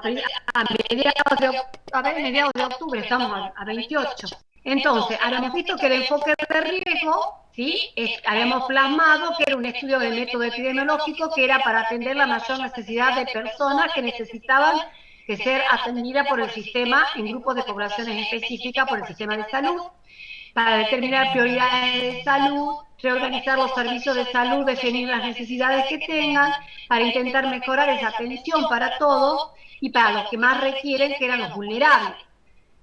a mediados mediados de octubre, estamos a 28. Entonces, habíamos visto que el enfoque de riesgo, ¿sí? Habíamos plasmado que era un estudio del método epidemiológico que era para atender la mayor necesidad de personas que necesitaban de ser atendidas por el sistema en grupos de poblaciones específicas por el sistema de salud, para determinar prioridades de salud, reorganizar los servicios de salud, definir las necesidades que tengan, para intentar mejorar esa atención para todos y para los que más requieren, que eran los vulnerables.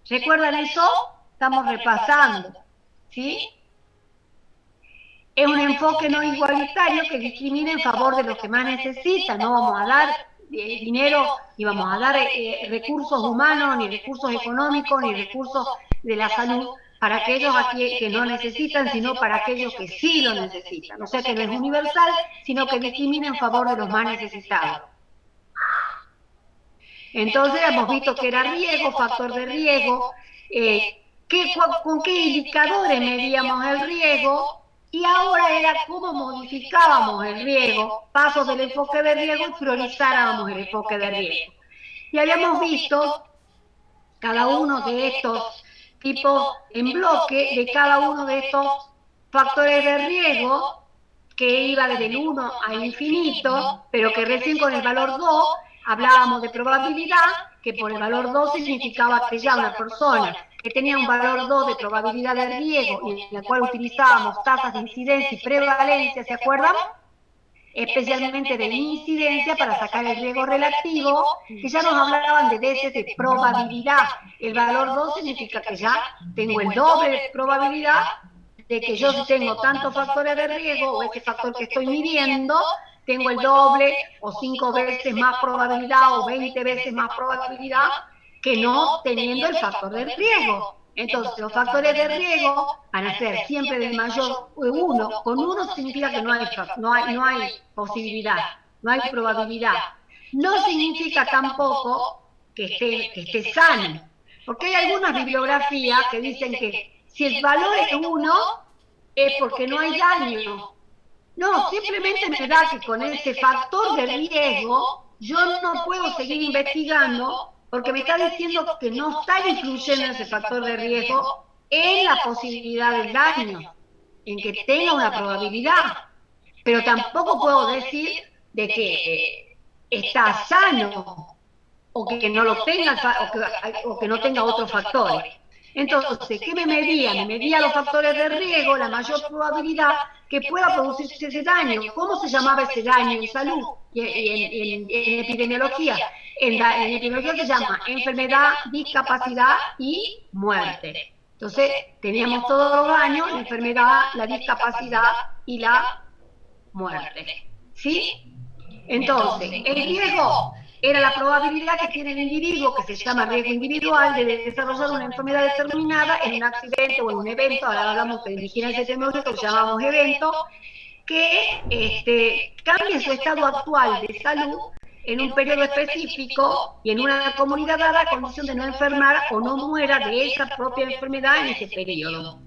¿Recuerdan eso? Estamos repasando, ¿sí? Es un enfoque no igualitario que discrimina en favor de los que más necesitan. No vamos a dar dinero, ni vamos a dar recursos humanos, ni recursos económicos, ni recursos de la salud para aquellos aquí que no necesitan, sino para aquellos que sí lo necesitan. O sea que no es universal, sino que discrimina en favor de los más necesitados. Entonces hemos visto que era riesgo, factor de riesgo, con qué indicadores medíamos el riesgo, y ahora era cómo modificábamos el riesgo, pasos del enfoque de riesgo y priorizábamos el enfoque de riesgo. Y habíamos visto cada uno de estos tipos en bloque, de cada uno de estos factores de riesgo, que iba desde el 1 a infinito, pero que recién con el valor 2 hablábamos de probabilidad, que por el valor 2 significaba que ya una persona que tenía un valor 2 de probabilidad de riesgo, y en la cual utilizábamos tasas de incidencia y prevalencia, ¿se acuerdan? Especialmente de incidencia para sacar el riesgo relativo, que ya nos hablaban de veces de probabilidad. El valor 2 significa que ya tengo el doble de probabilidad de que yo tengo tantos factores de riesgo, o ese factor que estoy midiendo, tengo el doble o 5 veces más probabilidad o 20 veces más probabilidad que no teniendo el factor de riesgo. Entonces, los factores de riesgo van a ser siempre del mayor 1. Con 1 significa que no hay posibilidad, no hay probabilidad. No significa tampoco que esté sano, porque hay algunas bibliografías que dicen que si el valor es 1, es porque no hay daño. No, simplemente me da que con ese factor de riesgo yo no puedo seguir investigando porque me está diciendo que no está influyendo ese factor de riesgo en la posibilidad del daño, en que tenga una probabilidad. Pero tampoco puedo decir de que está sano o que no lo tenga o que no tenga otros factores. Entonces, ¿qué me medía? Me medía los factores de riesgo, la mayor probabilidad que pueda producirse ese daño. ¿Cómo se llamaba ese daño en salud y en epidemiología? En epidemiología se llama enfermedad, discapacidad y muerte. Entonces, teníamos todos los daños, la enfermedad, la discapacidad y la muerte. ¿Sí? Entonces, el riesgo era la probabilidad que tiene el individuo, que se llama riesgo individual, de desarrollar una enfermedad determinada en un accidente o en un evento. Ahora hablamos de vigilancia tecnológica, lo llamamos evento, que cambie su estado actual de salud en un periodo específico y en una comunidad dada a condición de no enfermar o no muera de esa propia enfermedad en ese periodo.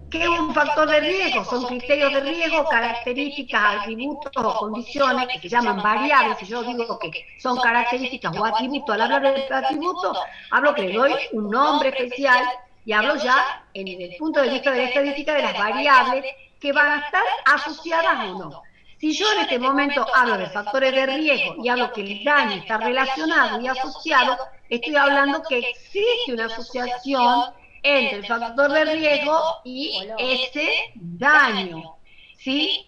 ¿Qué es un factor de riesgo? Son criterios de riesgo, características, atributos o condiciones que se llaman variables. Si yo digo que son características o atributos, al hablar de atributos, hablo que le doy un nombre especial y hablo ya, desde el punto de vista de la estadística, de las variables que van a estar asociadas o no. Si yo en este momento hablo de factores de riesgo y hablo que el daño está relacionado y asociado, estoy hablando que existe una asociación entre el factor de riesgo y ese daño, ¿sí?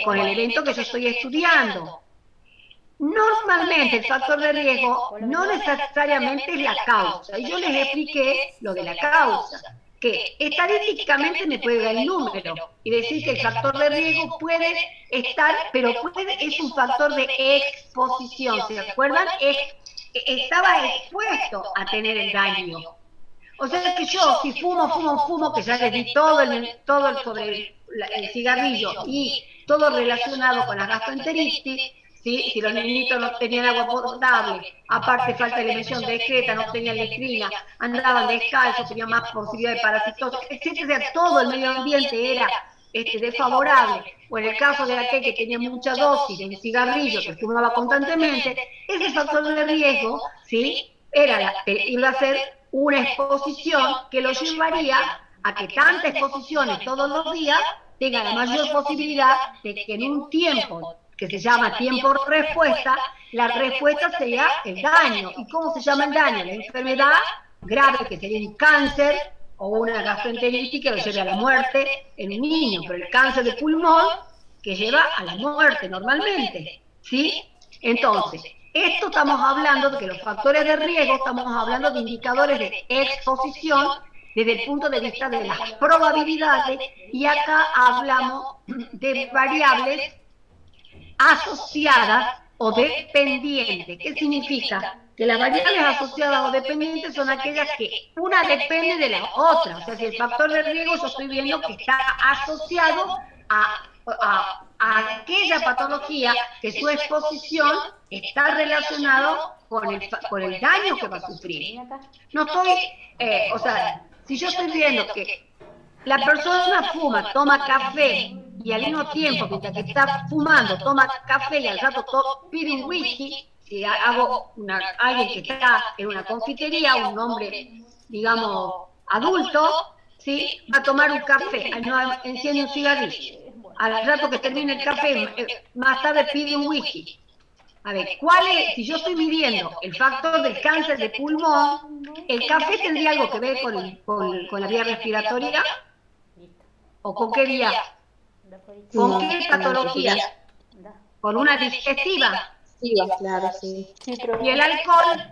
Con el evento que yo estoy estudiando. Normalmente el factor de riesgo no necesariamente es la causa, y yo les expliqué lo de la causa, que estadísticamente me puede dar el número y decir que el factor de riesgo puede estar, pero es un factor de exposición, ¿se acuerdan? Estaba expuesto a tener el daño. O sea que yo, si fumo, que ya les di todo sobre el cigarrillo y todo relacionado con la gastroenteritis, ¿sí? Si los niñitos no tenían agua potable, aparte falta de alimentación discreta, no tenían letrina, andaban descalzos, tenían más posibilidad de parasitosis, etcétera. Todo el medio ambiente era desfavorable, o en el caso de aquel que tenía mucha dosis de un cigarrillo que fumaba constantemente, ese factor de riesgo, ¿sí? Iba a ser una exposición que lo llevaría a que tantas exposiciones todos los días tenga la mayor posibilidad de que en un tiempo que se llama tiempo-respuesta, la respuesta sea el daño. ¿Y cómo se llama el daño? La enfermedad grave, que sería un cáncer o una gastroenteritis que lo lleve a la muerte en un niño, pero el cáncer de pulmón que lleva a la muerte normalmente, ¿sí? Entonces, esto estamos hablando de que los factores de riesgo, estamos hablando de indicadores de exposición desde el punto de vista de las probabilidades, y acá hablamos de variables asociadas o dependientes. ¿Qué significa? Que las variables asociadas o dependientes son aquellas que una depende de la otra. O sea, si el factor de riesgo yo estoy viendo que está asociado a aquella patología que su exposición está relacionado con el daño que va a sufrir. No estoy, o sea, si yo estoy viendo que la persona fuma, toma café y al mismo tiempo, mientras que está fumando, toma café y al rato pide un whisky, si hago alguien que está en una confitería, un hombre, digamos, adulto, ¿sí? Va a tomar un café, enciende un cigarrillo. Al rato que termine el café, más tarde pide un whisky. A ver, si yo estoy midiendo el factor del cáncer de pulmón, ¿el café tendría algo que ver con la vía respiratoria? ¿O con qué vía? ¿Con qué patología? ¿Con una digestiva? Sí, claro, sí. ¿Y el alcohol?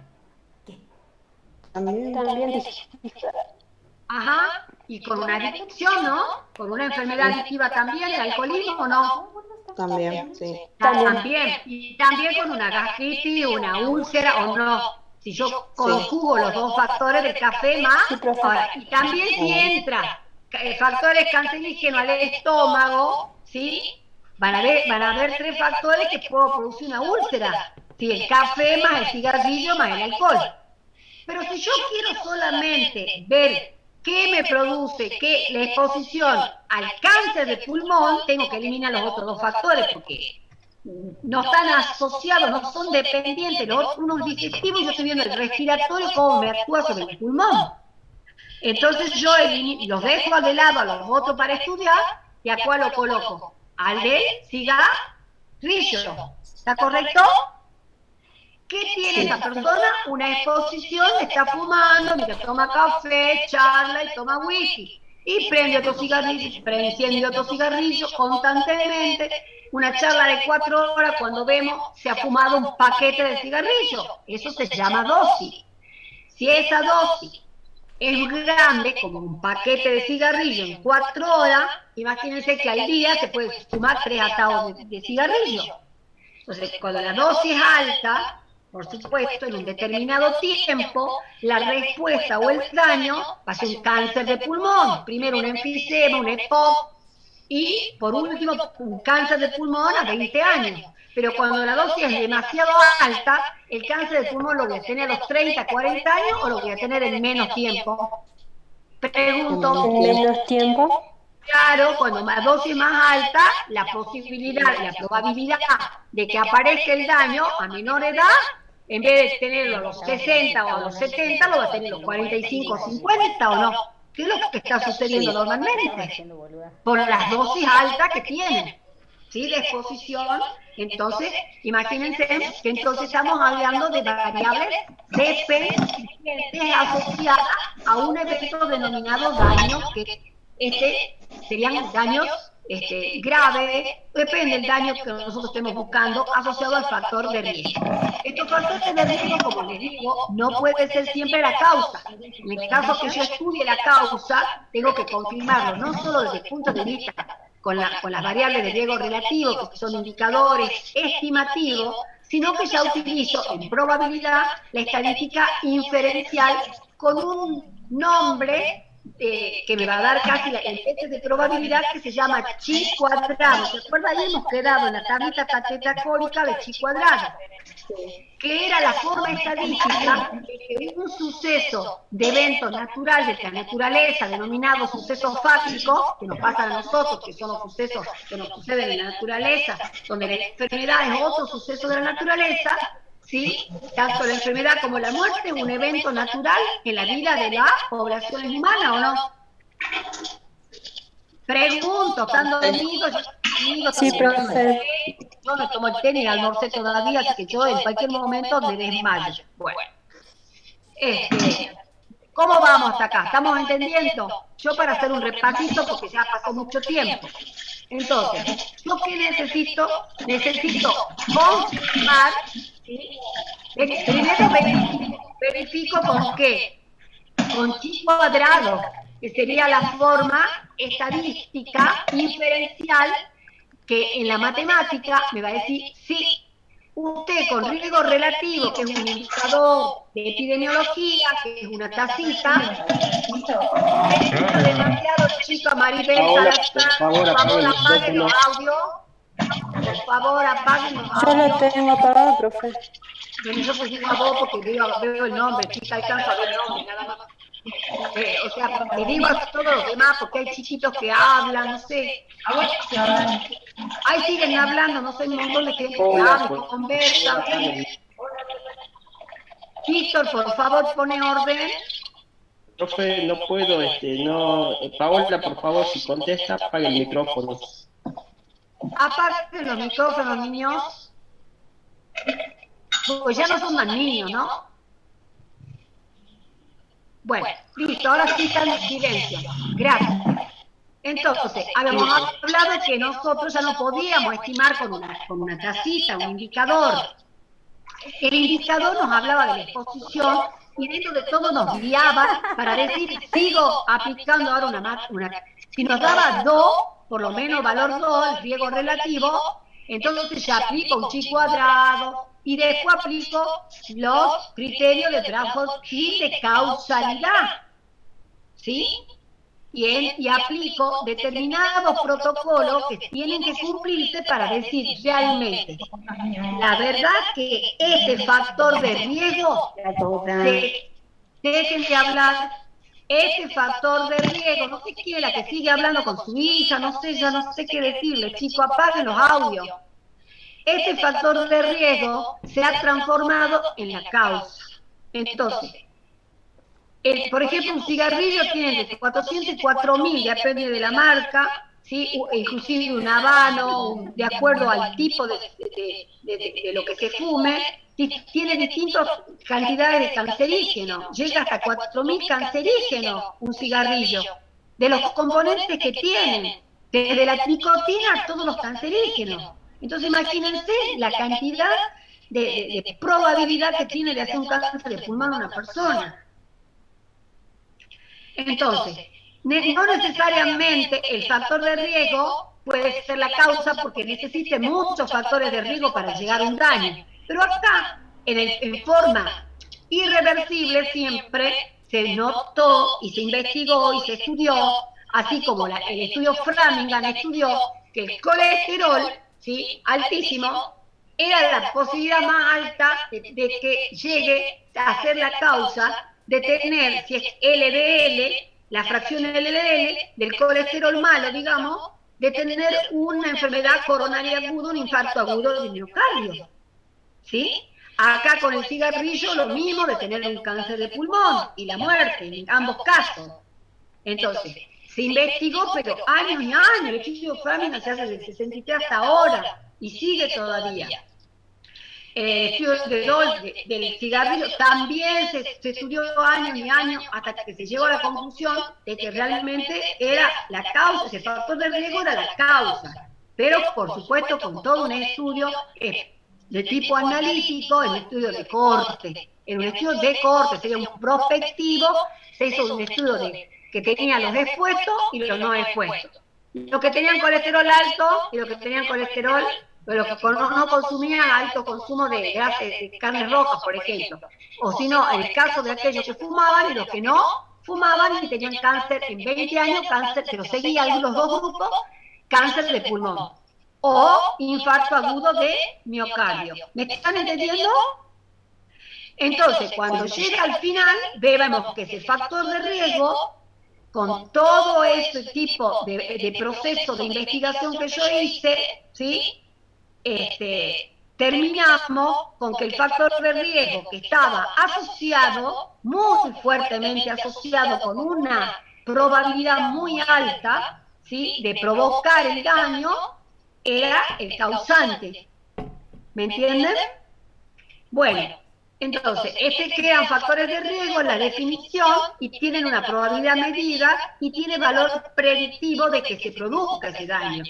También digestiva. Ajá, y con una adicción, ¿no? Con una enfermedad adictiva también, el alcoholismo, ¿o no? También, sí. También, y también con una gastritis, una úlcera, o no. Si yo conjugo los dos factores del café más, ahora, y también si entra factores cancerígenos al estómago, ¿sí? Van a haber tres factores que pueden producir una úlcera. Si el café más el cigarrillo más el alcohol. Pero si yo quiero solamente ver qué me produce la exposición al cáncer de pulmón, tengo que eliminar los otros dos factores porque no están asociados, no son dependientes. Uno es digestivo y yo estoy viendo el respiratorio, cómo me actúa sobre el pulmón. Entonces yo los dejo de lado a los otros para estudiar, y a cuál lo coloco, al del cigarrillo. ¿Está correcto? ¿Qué tiene esa persona? Una exposición, está fumando, mientras toma café, charla y toma whisky. Y prende otro cigarrillo, enciende otro cigarrillo constantemente. Una charla de 4 horas, cuando vemos, se ha fumado un paquete de cigarrillos. Eso se llama dosis. Si esa dosis es grande, como un paquete de cigarrillo en 4 horas, imagínense que al día se puede fumar 3 atados de cigarrillo. Entonces, cuando la dosis es alta, por supuesto, en un determinado tiempo, la respuesta o el daño va a ser un cáncer de pulmón. Primero un enfisema, un EPOC, y por último un cáncer de pulmón a 20 años. Pero cuando la dosis es demasiado alta, el cáncer de pulmón lo voy a tener a los 30, 40 años o lo voy a tener en menos tiempo. Pregunto. ¿En menos tiempo? Claro, cuando la dosis es más alta, la probabilidad de que aparezca el daño a menor edad, en vez de tenerlo a los 60 o a los 70, lo va a tener a los 45 o 50, ¿o no? ¿Qué es lo que está sucediendo normalmente? Por las dosis altas que tienen, ¿sí? De exposición. Entonces, imagínense que entonces estamos hablando de variables dependientes asociadas a un evento denominado daño, que serían daños graves, depende del daño que nosotros estemos buscando asociado al factor de riesgo. Estos factores de riesgo, como les digo, no puede ser siempre la causa. En el caso que yo estudie la causa, tengo que confirmarlo, no solo desde el punto de vista con las variables de riesgo relativo, que son indicadores estimativos, sino que ya utilizo en probabilidad la estadística inferencial con un nombre que me va a dar casi el test de probabilidad que se llama chi cuadrado. ¿Se acuerda? Ahí hemos quedado en la tablita catetagórica de chi cuadrado, que era la forma estadística de que un suceso de evento natural de la naturaleza, denominado suceso fáctico, que nos pasan a nosotros, que son los sucesos que nos suceden en la naturaleza, donde la enfermedad es otro suceso de la naturaleza, ¿sí? Tanto la enfermedad como la muerte es un evento natural en la vida de las poblaciones humanas, ¿o no? Pregunto, ¿están dormidos? Sí, profe. Yo me tomo el té ni almorcé todavía, así que yo en cualquier momento me desmayo. Bueno, ¿cómo vamos hasta acá? ¿Estamos entendiendo? Yo para hacer un repasito, porque ya pasó mucho tiempo. Entonces, ¿yo qué necesito? Necesito confirmar, ¿sí? Primero verifico con qué. Con chi cuadrado, que sería la forma estadística inferencial que en la matemática me va a decir sí. Usted con riesgo relativo, que es un indicador de epidemiología, que es una tacita, demasiado chica, Maribel Salazar, por favor apaguen los audios, por favor apaguen los Yo audios. lo tengo apagado, profe. Bueno, yo pues digo a vos porque veo el nombre, chica, alcanzo a ver el nombre, nada más. O sea, le digo a todos los demás porque hay chiquitos que hablan, no sé. Ahí siguen hablando, no sé, un montón de gente que habla, que conversa. Víctor, por favor, pone orden. Profe, no puedo, no. Paola, por favor, si contesta, apague el micrófono. Apaguen los micrófonos, niños. Pues ya no son más niños, ¿no? Bueno, listo, ahora sí están en silencio. Gracias. Entonces, habíamos hablado que nosotros ya no podíamos estimar con una tacita, un indicador. El indicador nos hablaba de la exposición y dentro de todo nos guiaba para decir, sigo aplicando ahora una. Si nos daba 2, por lo menos valor 2, el riesgo relativo, entonces ya aplico un chi cuadrado y después aplico los criterios de Bradford-Hill de causalidad, ¿sí? Y aplico determinados protocolos que tienen que cumplirse para decir realmente, la verdad que este factor de riesgo, dejen de hablar, este factor de riesgo, no sé quién es la que sigue hablando con su hija, no sé, ya no sé qué decirle, chico, apaguen los audios. Este factor de riesgo se ha transformado en la causa. Entonces, por ejemplo, un cigarrillo tiene desde 400 y 4000, depende de la marca, ¿sí? Inclusive un habano, de acuerdo al tipo de lo que se fume, tiene distintas cantidades de cancerígenos, llega hasta 4000 cancerígenos un cigarrillo, de los componentes que tienen, desde la nicotina a todos los cancerígenos. Entonces imagínense la cantidad de probabilidad que tiene de hacer un cáncer de pulmón a una persona. Entonces, no necesariamente el factor de riesgo puede ser la causa porque necesite muchos factores de riesgo para llegar a un daño. Pero acá, en forma irreversible, siempre se notó y se investigó y se estudió, así como el estudio Framingham estudió que el colesterol, ¿sí?, altísimo, era la posibilidad más alta de que llegue a ser la causa de tener, si es LDL, la fracción LDL del colesterol malo, digamos, de tener una enfermedad coronaria aguda, un infarto agudo de miocardio. ¿Sí? Acá con el cigarrillo lo mismo de tener un cáncer de pulmón y la muerte, en ambos casos. Entonces, se investigó, pero años y años, el estudio Framingham se hace desde el 63 hasta ahora y sigue todavía. El estudio del cigarrillo también se estudió años y años hasta que se llegó a la conclusión de que realmente era la causa, ese factor de riesgo era la causa, pero por supuesto con todo un estudio de tipo analítico, en un estudio de corte. En un estudio de corte, sería un prospectivo, se hizo un estudio que tenía los expuestos y los no expuestos. Los que tenían colesterol alto y los que tenían colesterol, pero los que no consumían alto consumo de grasas, de carnes rojas, por ejemplo. O si no, en el caso de aquellos que fumaban y los que no, fumaban y tenían cáncer en 20 años, cáncer, pero seguían los dos grupos, cáncer de pulmón o infarto agudo de miocardio. ¿Me están entendiendo? Entonces, cuando llega al final, vemos que ese factor de riesgo, con todo ese tipo de proceso de investigación que yo hice, ¿sí? Terminamos con que el factor de riesgo que estaba asociado, muy fuertemente asociado con una probabilidad muy alta, ¿sí?, de provocar el daño, era el causante. ¿Me entienden? Bueno, entonces, crean factores de riesgo en la definición y tienen una probabilidad medida y tiene valor predictivo de que se produzca ese daño.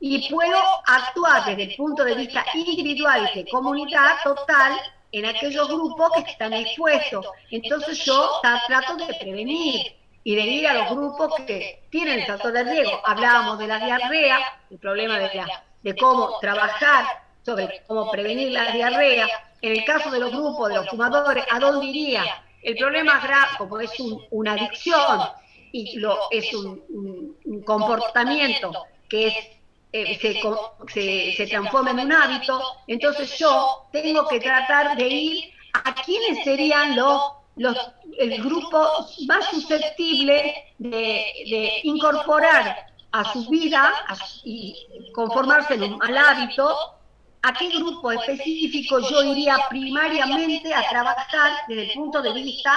Y puedo actuar desde el punto de vista individual y de comunidad total en aquellos grupos que están expuestos. Entonces yo trato de prevenir y de ir a los grupos que tienen el factor de riesgo. Hablábamos de la diarrea, el problema de cómo trabajar sobre cómo prevenir la diarrea. En el caso de los grupos de los fumadores, ¿a dónde iría? El problema grave, como es una adicción y es un comportamiento que se transforma en un hábito, entonces yo tengo que tratar de ir a quiénes serían el grupo más susceptible de incorporar a su vida y conformarse en un mal hábito. ¿A qué grupo específico yo iría primariamente a trabajar desde el punto de vista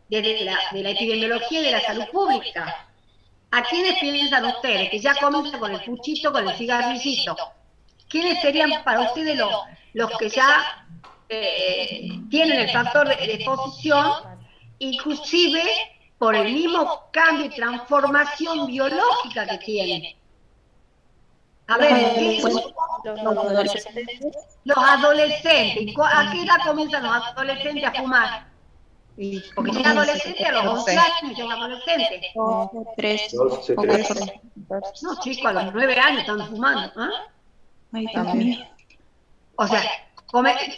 de la epidemiología y de la salud pública? ¿A quiénes piensan ustedes? Que ya comienzan con el puchito, con el cigarrillito. ¿Quiénes serían para ustedes los que ya tienen el factor de exposición, inclusive por el mismo cambio y transformación biológica que tienen? A ver, los adolescentes. ¿A qué edad comienzan los adolescentes a fumar? Porque ya adolescente a los 11 años ya es adolescente. 12, 13. No, chicos, a los 9 años están fumando. ¿Ah? Ahí también. O sea,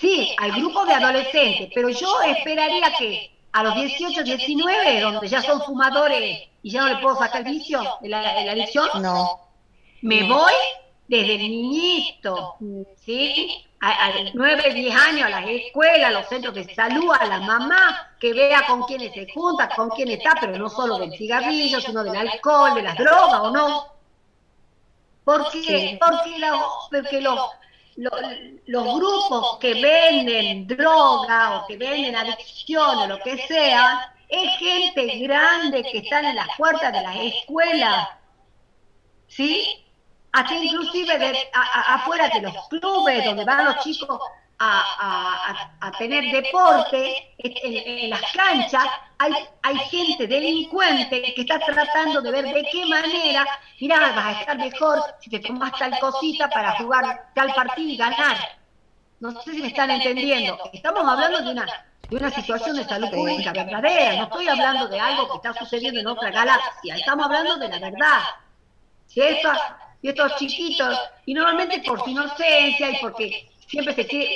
sí, hay grupos de adolescentes, pero yo esperaría que a los 18, 19, donde ya son fumadores y ya no le puedo sacar el vicio de la adicción, No. me voy desde el niñito, ¿sí? A 9, 10 años, a las escuelas, a los centros de salud, a la mamá, que vea con quiénes se junta, con quién está, pero no solo del cigarrillo, sino del alcohol, de las drogas, ¿o no? ¿Por qué? Porque los grupos que venden droga o que venden adicción o lo que sea, es gente grande que están en las puertas de las escuelas, ¿sí? Hasta inclusive afuera de los clubes donde van los chicos a tener deporte, en las canchas, hay gente delincuente que está tratando de ver de qué manera, mirá, vas a estar mejor si te tomas tal cosita para jugar tal partido y ganar. No sé si me están entendiendo. Estamos hablando de una situación de salud pública verdadera, no estoy hablando de algo que está sucediendo en otra galaxia, estamos hablando de la verdad. Si estos chiquitos, y normalmente por su inocencia y porque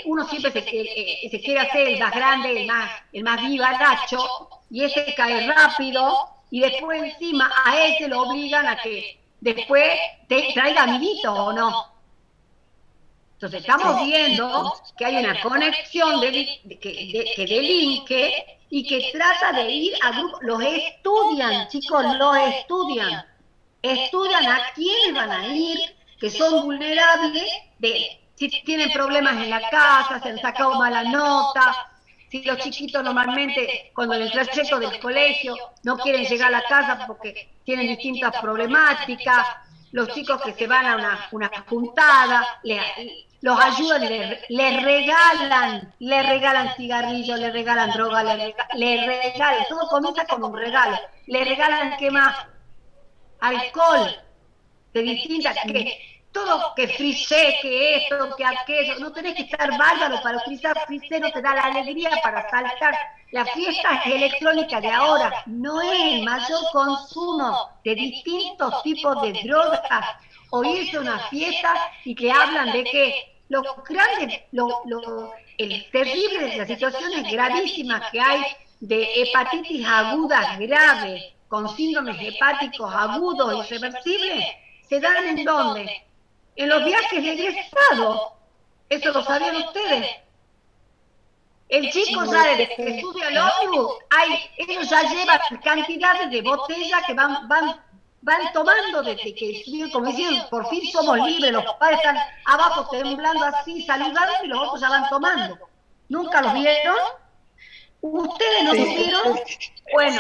uno siempre se quiere hacer el más grande, el más vivaracho, y ese cae rápido, y después encima a ese lo obligan a que después te traiga amiguito, ¿o no? Entonces estamos viendo que hay una conexión que delinque y que trata de ir a grupos. Los estudian, chicos, los estudian. Estudian a quiénes van a ir, que son vulnerables, si tienen problemas en la casa, se han sacado mala nota, si los chiquitos normalmente cuando en el trayecto del colegio no quieren llegar a la casa porque tienen distintas problemáticas, los chicos que se van a una juntada, los ayudan y les regalan cigarrillos, les regalan droga, les regalan, todo comienza con un regalo, les regalan, ¿qué más? Alcohol de distintas, que todo, que frisé, que esto, que aquello, no tenés que estar bárbaro para utilizar frisé, no te da la alegría para saltar. La fiesta electrónica de ahora no es el mayor consumo de distintos tipos de drogas, o irse a una fiesta y que hablan de que el terrible, las situaciones gravísimas que hay de hepatitis agudas graves con síndromes hepáticos agudos irreversibles se dan ¿en dónde? En los viajes de egresado. ¿Eso lo sabían ustedes? El chico sale de que estudia el ómnibus, ellos ya llevan cantidades de botellas que van tomando desde que estuvieron, como dicen, por fin somos libres, los padres están abajo temblando así, saludando y los otros ya van tomando. ¿Nunca los vieron? ¿Ustedes no los vieron? Bueno,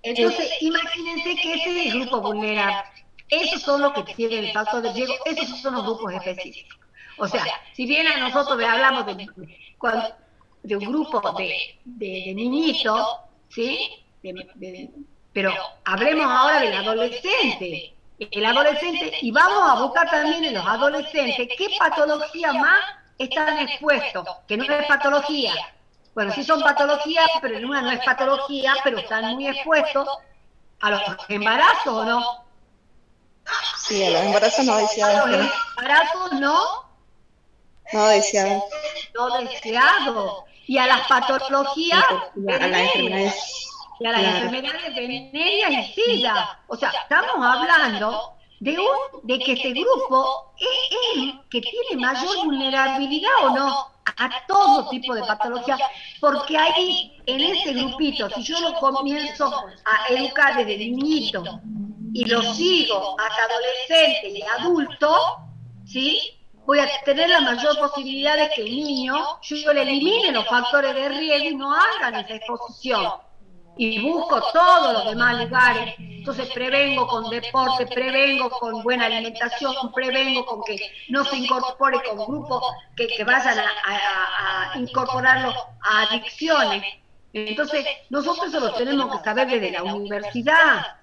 entonces imagínense que ese es el grupo vulnerable. Esos son los que tienen el factor de riesgo, esos son los grupos específicos. O sea, si bien a nosotros hablamos de un grupo de niñitos, ¿sí? Pero hablemos ahora del adolescente. El adolescente, y vamos a buscar también en los adolescentes qué patología más están expuestos, que no es patología. Bueno, sí son patologías, pero en una no es patología, pero están muy expuestos a los embarazos, ¿o no? Sí, a los embarazos no deseados. A los embarazos no deseados. No deseados. Y a las patologías venéreas. Y a las enfermedades venéreas y SIDA. O sea, estamos hablando de que este grupo es el que tiene mayor vulnerabilidad o no a todo tipo de patologías, porque ahí en ese grupito, si yo lo comienzo a educar desde niñito y lo sigo hasta adolescente y adulto, ¿sí? Voy a tener la mayor posibilidad de que el niño, yo le elimine los factores de riesgo y no hagan esa exposición. Y busco todos los demás lugares. Entonces prevengo con deporte, prevengo con buena alimentación, prevengo con que no se incorpore con grupos que vayan a incorporarlo a adicciones. Entonces nosotros eso lo tenemos que saber desde la universidad.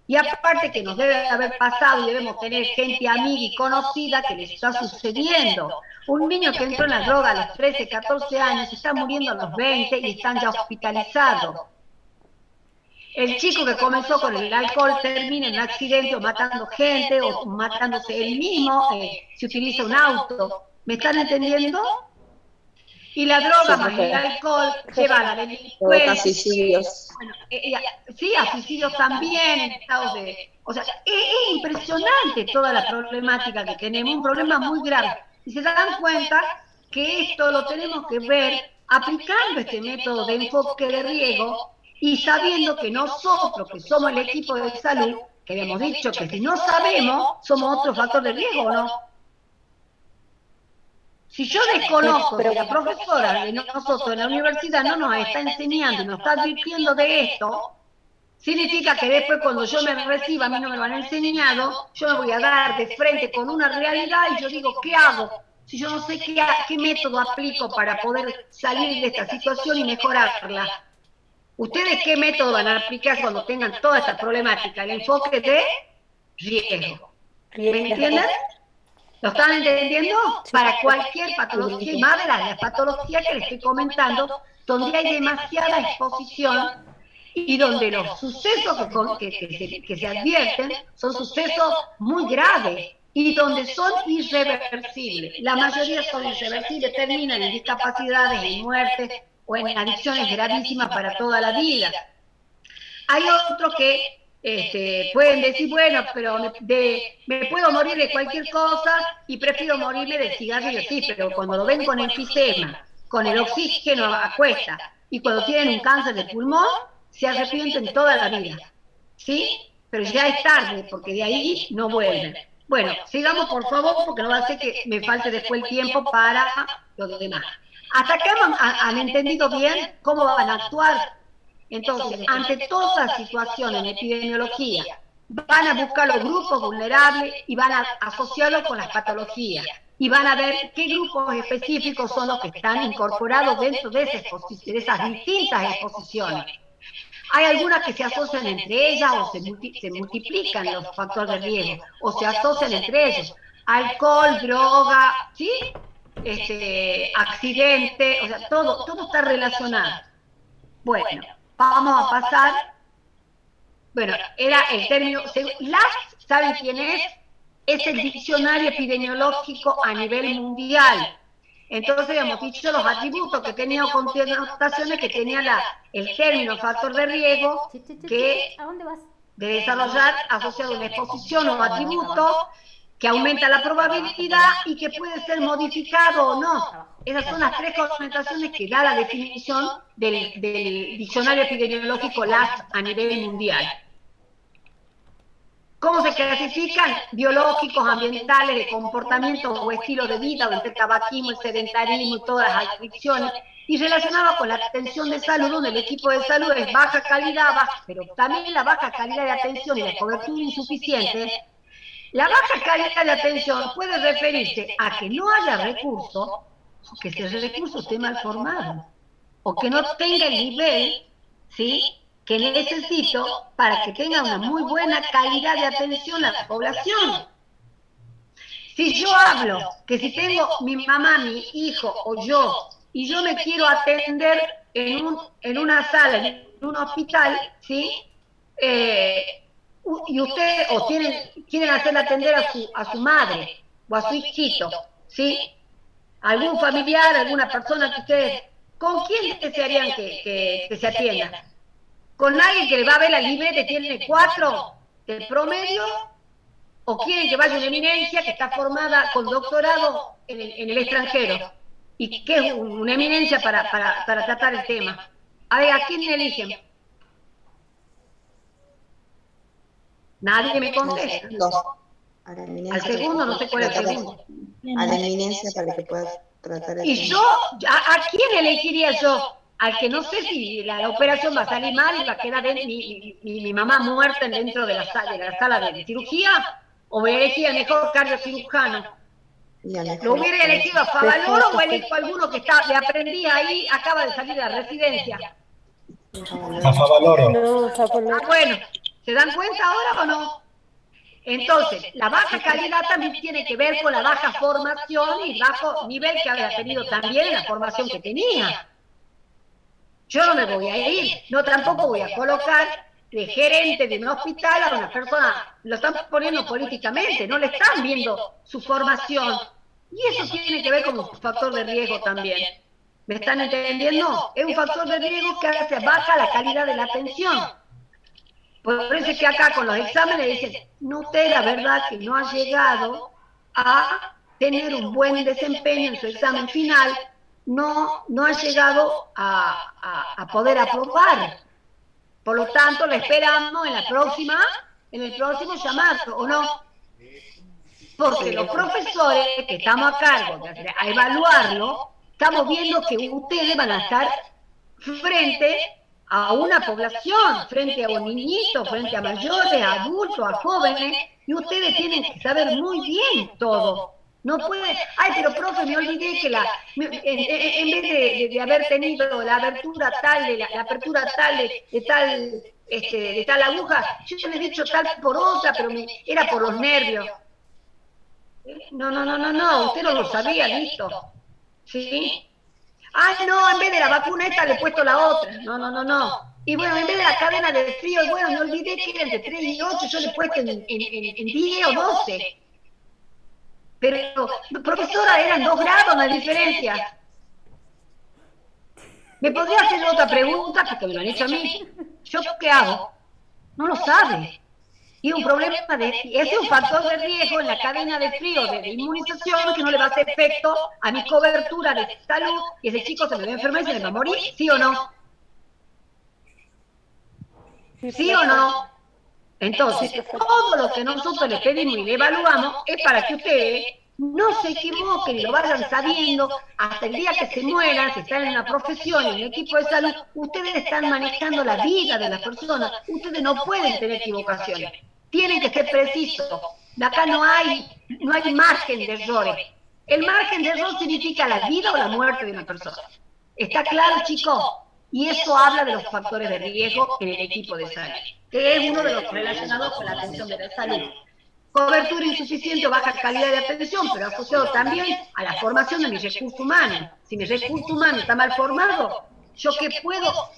Y aparte que nos debe haber pasado y debemos tener gente amiga y conocida que les está sucediendo. Un niño que entró en la droga a los 13, 14 años está muriendo a los 20 y están ya hospitalizados. El chico que comenzó con el alcohol termina en un accidente o matando gente o matándose él mismo, se utiliza un auto. ¿Me están entendiendo? Y la droga más el alcohol lleva a la delincuencia. Bueno, sí, a suicidios también, en estados de... O sea, es impresionante toda la problemática que tenemos, un problema muy grave. Y se dan cuenta que esto lo tenemos que ver aplicando este método de enfoque de riesgo y sabiendo que nosotros, que somos el equipo de salud, que habíamos dicho que si no sabemos, somos otro factor de riesgo, ¿o no? Si yo desconozco que la profesora de nosotros en la universidad no nos está enseñando y nos está advirtiendo de esto, significa que después cuando yo me reciba, a mí no me lo han enseñado, yo me voy a dar de frente con una realidad y yo digo, ¿qué hago? Si yo no sé qué método aplico para poder salir de esta situación y mejorarla. ¿Ustedes qué método van a aplicar cuando tengan toda esta problemática? El enfoque de riesgo. ¿Me entienden? ¿Lo están entendiendo? Para cualquier patología, y más de las patologías que les estoy comentando, donde hay demasiada exposición y donde los sucesos que se advierten son sucesos muy graves y donde son irreversibles. La mayoría son irreversibles, terminan en discapacidades, en muertes o en adicciones gravísimas para toda la vida. Hay otros que pueden decir, bueno, pero me puedo morir de cualquier cosa y prefiero morirme del cigarrillo, sí, pero cuando lo ven con enfisema, con el oxígeno a cuesta, y cuando tienen un cáncer de pulmón, se arrepienten toda la vida, ¿sí? Pero ya es tarde, porque de ahí no vuelven. Bueno, sigamos por favor, porque no va a ser que me falte después el tiempo para los demás. ¿Hasta acá han entendido bien cómo van a actuar? Entonces, ante toda situación en epidemiología, van a buscar los grupos vulnerables y van a asociarlos con las patologías. Y van a ver qué grupos específicos son los que están incorporados dentro de esas distintas exposiciones. Hay algunas que se asocian entre ellas o se multiplican los factores de riesgo, o se asocian entre ellos. Alcohol, droga, ¿sí? Accidente, o sea, todo está relacionado. Bueno, vamos a pasar. Bueno, era el término. ¿Saben quién es? Es el diccionario epidemiológico a nivel mundial. Entonces habíamos dicho los atributos que tenía o connotaciones que tenía el término factor de riesgo, que ¿A dónde vas? de desarrollar asociado a una exposición o atributo que aumenta la probabilidad y que puede ser modificado o no. Esas son las tres connotaciones que da la definición del diccionario epidemiológico LAS a nivel mundial. ¿Cómo se clasifican? Biológicos, ambientales, de comportamiento o estilo de vida, o entre el tabaquismo, el sedentarismo y todas las adicciones, y relacionado con la atención de salud, donde el equipo de salud es baja calidad, pero también la baja calidad de atención y la cobertura insuficiente. La baja calidad de atención puede referirse a que no haya recursos, o que ese recurso esté mal formado, o que no tenga el nivel, ¿sí?, que necesito para que tenga una muy buena calidad de atención a la población. Si yo hablo que si tengo mi mamá, mi hijo o yo, y yo me quiero atender en una sala, en un hospital, ¿sí?, y ustedes o quieren hacerle atender a su madre o a su hijito, ¿sí?, algún familiar, alguna persona que ustedes, ¿con quién desearían que se atienda? ¿Con alguien que le va a ver la libreta y tiene 4 de promedio? ¿O quieren que vaya una eminencia que está formada con doctorado en el extranjero y que es una eminencia para tratar el tema? A ver, ¿a quién eligen? Nadie me contesta. A la eminencia. Al segundo, no sé cuál es el segundo. A la eminencia para que pueda tratar el Y tema. yo, ¿a quién elegiría yo? Al que no sé si la operación va a salir mal y va a quedar mi mamá muerta dentro de la sala de cirugía, o voy a elegir al mejor cardiocirujano. ¿Lo hubiera elegido a Favaloro o elijo a alguno que le aprendí ahí, acaba de salir de la residencia? A Favaloro. No, Favaloro. Ah, bueno, ¿se dan cuenta ahora o no? Entonces, la baja calidad también tiene que ver con la baja formación y bajo nivel que había tenido también en la formación que tenía. Yo no me voy a ir, no tampoco voy a colocar de gerente de un hospital a una persona, lo están poniendo políticamente, no le están viendo su formación. Y eso tiene que ver con un factor de riesgo también. ¿Me están entendiendo? Es un factor de riesgo que hace baja la calidad de la atención. Por eso es que acá con los exámenes dicen, no, usted la verdad que no ha llegado a tener un buen desempeño en su examen final, no ha llegado a poder aprobar. Por lo tanto, le esperamos en el próximo llamado, ¿o no? Porque los profesores que estamos a cargo a evaluarlo, estamos viendo que ustedes van a estar frente a una población, frente a un niñito, frente a mayores, a adultos, a jóvenes, y ustedes tienen que saber muy bien todo. No puede, ay, pero profe, me olvidé que en vez de haber tenido la abertura tal, la apertura tal, de tal aguja, yo le he dicho tal por otra, pero era por los nervios. No, usted no lo sabía, listo. ¿Sí? Ah, no, en vez de la vacuna esta le he puesto la otra. No. Y bueno, en vez de la cadena de frío, bueno, me olvidé que era entre 3 y 8, yo le he puesto en 10 o 12. Pero, profesora, eran 2 grados la diferencia. ¿Me podría hacer otra pregunta? Porque me lo han hecho a mí. ¿Yo qué hago? No lo sabe. Y un problema ese es un factor de riesgo en la cadena de frío de inmunización que no le va a hacer efecto a mi cobertura de salud y ese chico se me va a enfermar y se me va a morir, ¿sí o no? ¿Sí o no? Entonces, todo lo que nosotros le pedimos y le evaluamos es para que ustedes no se equivoquen y lo vayan sabiendo hasta el día que se mueran, si están en una profesión, en un equipo de salud, ustedes están manejando la vida de las personas, ustedes no pueden tener equivocaciones, tienen que ser precisos, acá no hay margen de errores, el margen de error significa la vida o la muerte de una persona, ¿está claro, chicos? Y eso habla de los factores de riesgo en el equipo de salud, que es uno de los relacionados con la atención de la salud. Cobertura insuficiente o baja calidad de atención, pero asociado también a la formación de mi recurso humano. Si mi recurso humano está mal formado, ¿yo qué puedo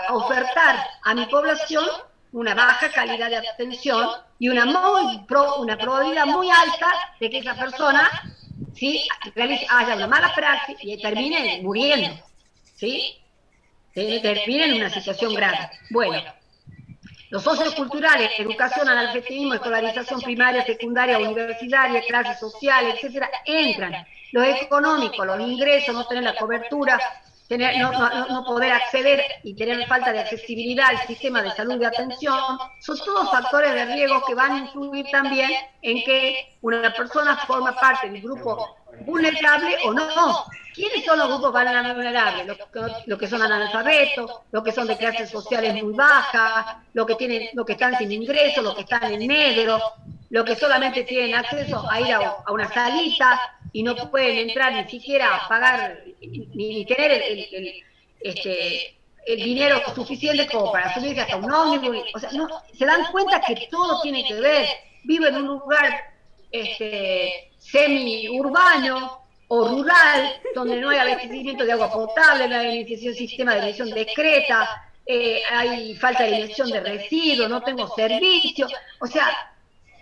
ofertar a mi población? Una baja calidad de atención y una probabilidad muy alta de que esa persona ¿sí? Haya una mala praxis y termine muriendo, ¿sí? Termine en una situación grave. Bueno, los socios culturales, educación, analfabetismo, escolarización primaria, secundaria, universitaria, clases sociales, etcétera, entran. Los económicos, los ingresos, no tener la cobertura, no poder acceder y tener falta de accesibilidad al sistema de salud y atención, son todos factores de riesgo que van a influir también en que una persona forma parte del grupo vulnerable o no. ¿Quiénes son los grupos vulnerables? Los que son analfabetos, los que son de clases sociales muy bajas, los que están sin ingresos, los que están en negro, los que solamente tienen acceso a ir a una salita y no pueden entrar ni siquiera a pagar, ni tener el dinero suficiente como para subirse hasta un ómnibus. O sea, no, se dan cuenta que todo tiene que ver. Vivo en un lugar semi-urbano o rural, donde no hay abastecimiento de agua potable, no hay sistema de emisión discreta, hay falta de emisión de residuos, no tengo servicio, o sea,